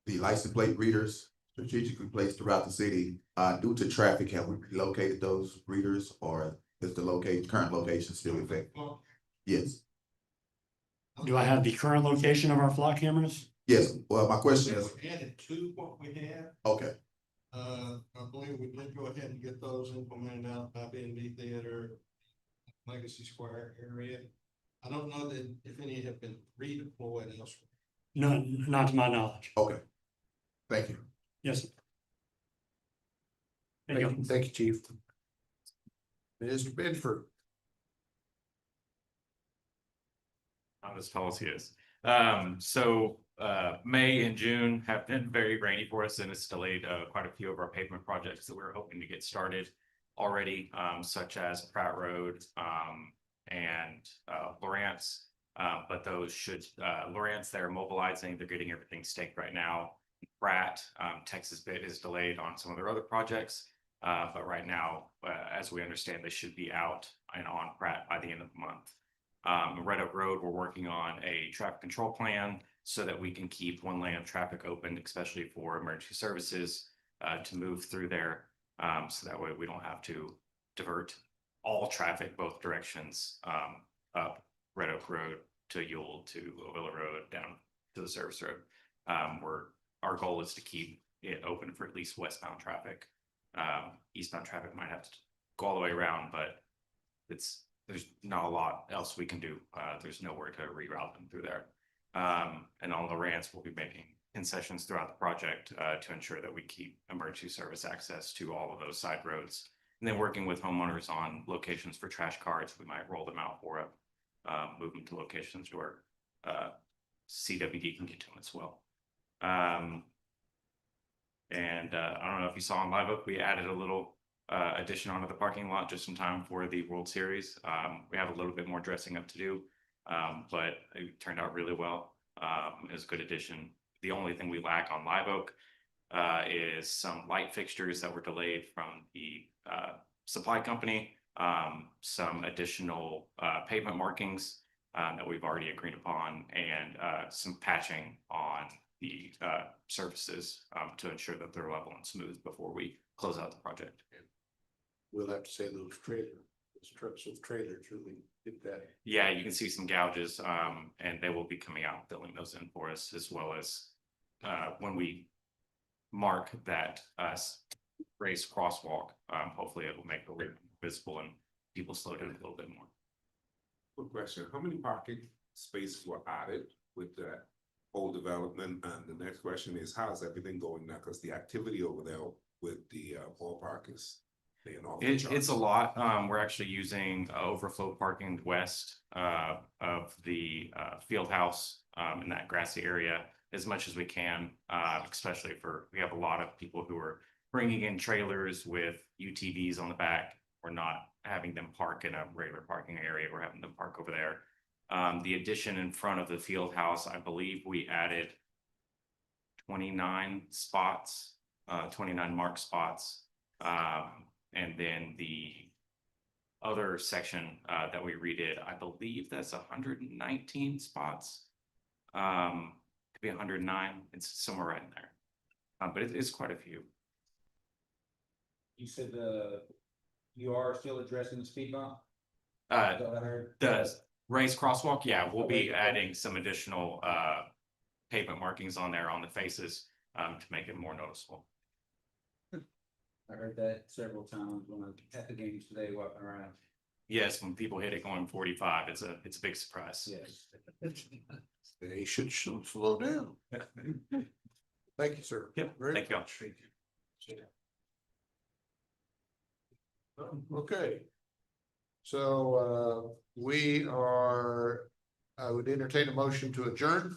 license plate readers strategically placed throughout the city. Due to traffic, have we relocated those readers or is the current location still effective? Yes, Do I have the current location of our flock cameras? yes. Well, my question is, We added to what we had. okay, I believe we did go ahead and get those implemented out by B&B Theater, Legacy Square area. I don't know that if any have been redeployed elsewhere. No, not to my knowledge. okay. Thank you. Yes. Sir. Thank you. Thank you, Chief. Mr. Bedford. This policy is. May and June have been very rainy for us and it's delayed quite a few of our pavement projects that we were hoping to get started already, such as Pratt Road and Lawrence. But those should, Lawrence, they're mobilizing, they're getting everything staked right now. Pratt, Texas Bit is delayed on some of their other projects. But right now, as we understand, they should be out and on Pratt by the end of the month. Red Oak Road, we're working on a traffic control plan so that we can keep one lane of traffic open, especially for emergency services to move through there. So that way we don't have to divert all traffic both directions up Red Oak Road to Ewell to Ovilla Road down to the service road. Our goal is to keep it open for at least westbound traffic. Eastbound traffic might have to go all the way around, but there's not a lot else we can do. There's nowhere to reroute them through there. And on Lawrence, we'll be making concessions throughout the project to ensure that we keep emergency service access to all of those side roads. And then working with homeowners on locations for trash cards, we might roll them out or move them to locations where CWD can get to them as well. I don't know if you saw on Live Oak, we added a little addition onto the parking lot just in time for the World Series. We have a little bit more dressing up to do, but it turned out really well. It was a good addition. The only thing we lack on Live Oak is some light fixtures that were delayed from the supply company, some additional pavement markings that we've already agreed upon, and some patching on the surfaces to ensure that they're level and smooth before we close out the project. We'll have to say those trucks with trailers really did that. Yeah, you can see some gouges and they will be coming out, filling those in for us, as well as when we mark that raised crosswalk, hopefully it will make the road visible and people slow down a little bit more. Quick question, how many parking spaces were added with that whole development? And the next question is, how's everything going now? Because the activity over there with the ballpark is being off the charts. It's a lot. We're actually using overflow parking west of the field house in that grassy area as much as we can, especially we have a lot of people who are bringing in trailers with UTVs on the back. We're not having them park in a regular parking area. We're having them park over there. The addition in front of the field house, I believe we added 29 spots, 29 marked spots. And then the other section that we redid, I believe that's 119 spots. Could be 109. It's somewhere right in there. But it's quite a few. You said you are still addressing the speed bump? The raised crosswalk, yeah, we'll be adding some additional pavement markings on there on the faces to make it more noticeable. I heard that several times when I was at the games today walking around. Yes, when people hit it going 45, it's a big surprise. Yes. They should slow down. Thank you, sir. Yep, thank you. Okay. So I would entertain a motion to adjourn.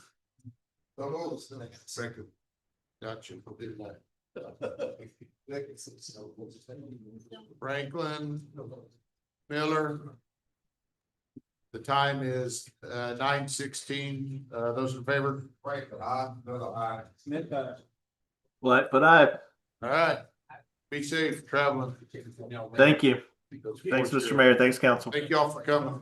Second. Gotcha. Franklin, Miller. The time is 9:16. Those in favor? Right, but I. What, but I, All right. Be safe traveling. thank you. Thanks, Mr. Mayor. Thanks, council. Thank y'all for coming.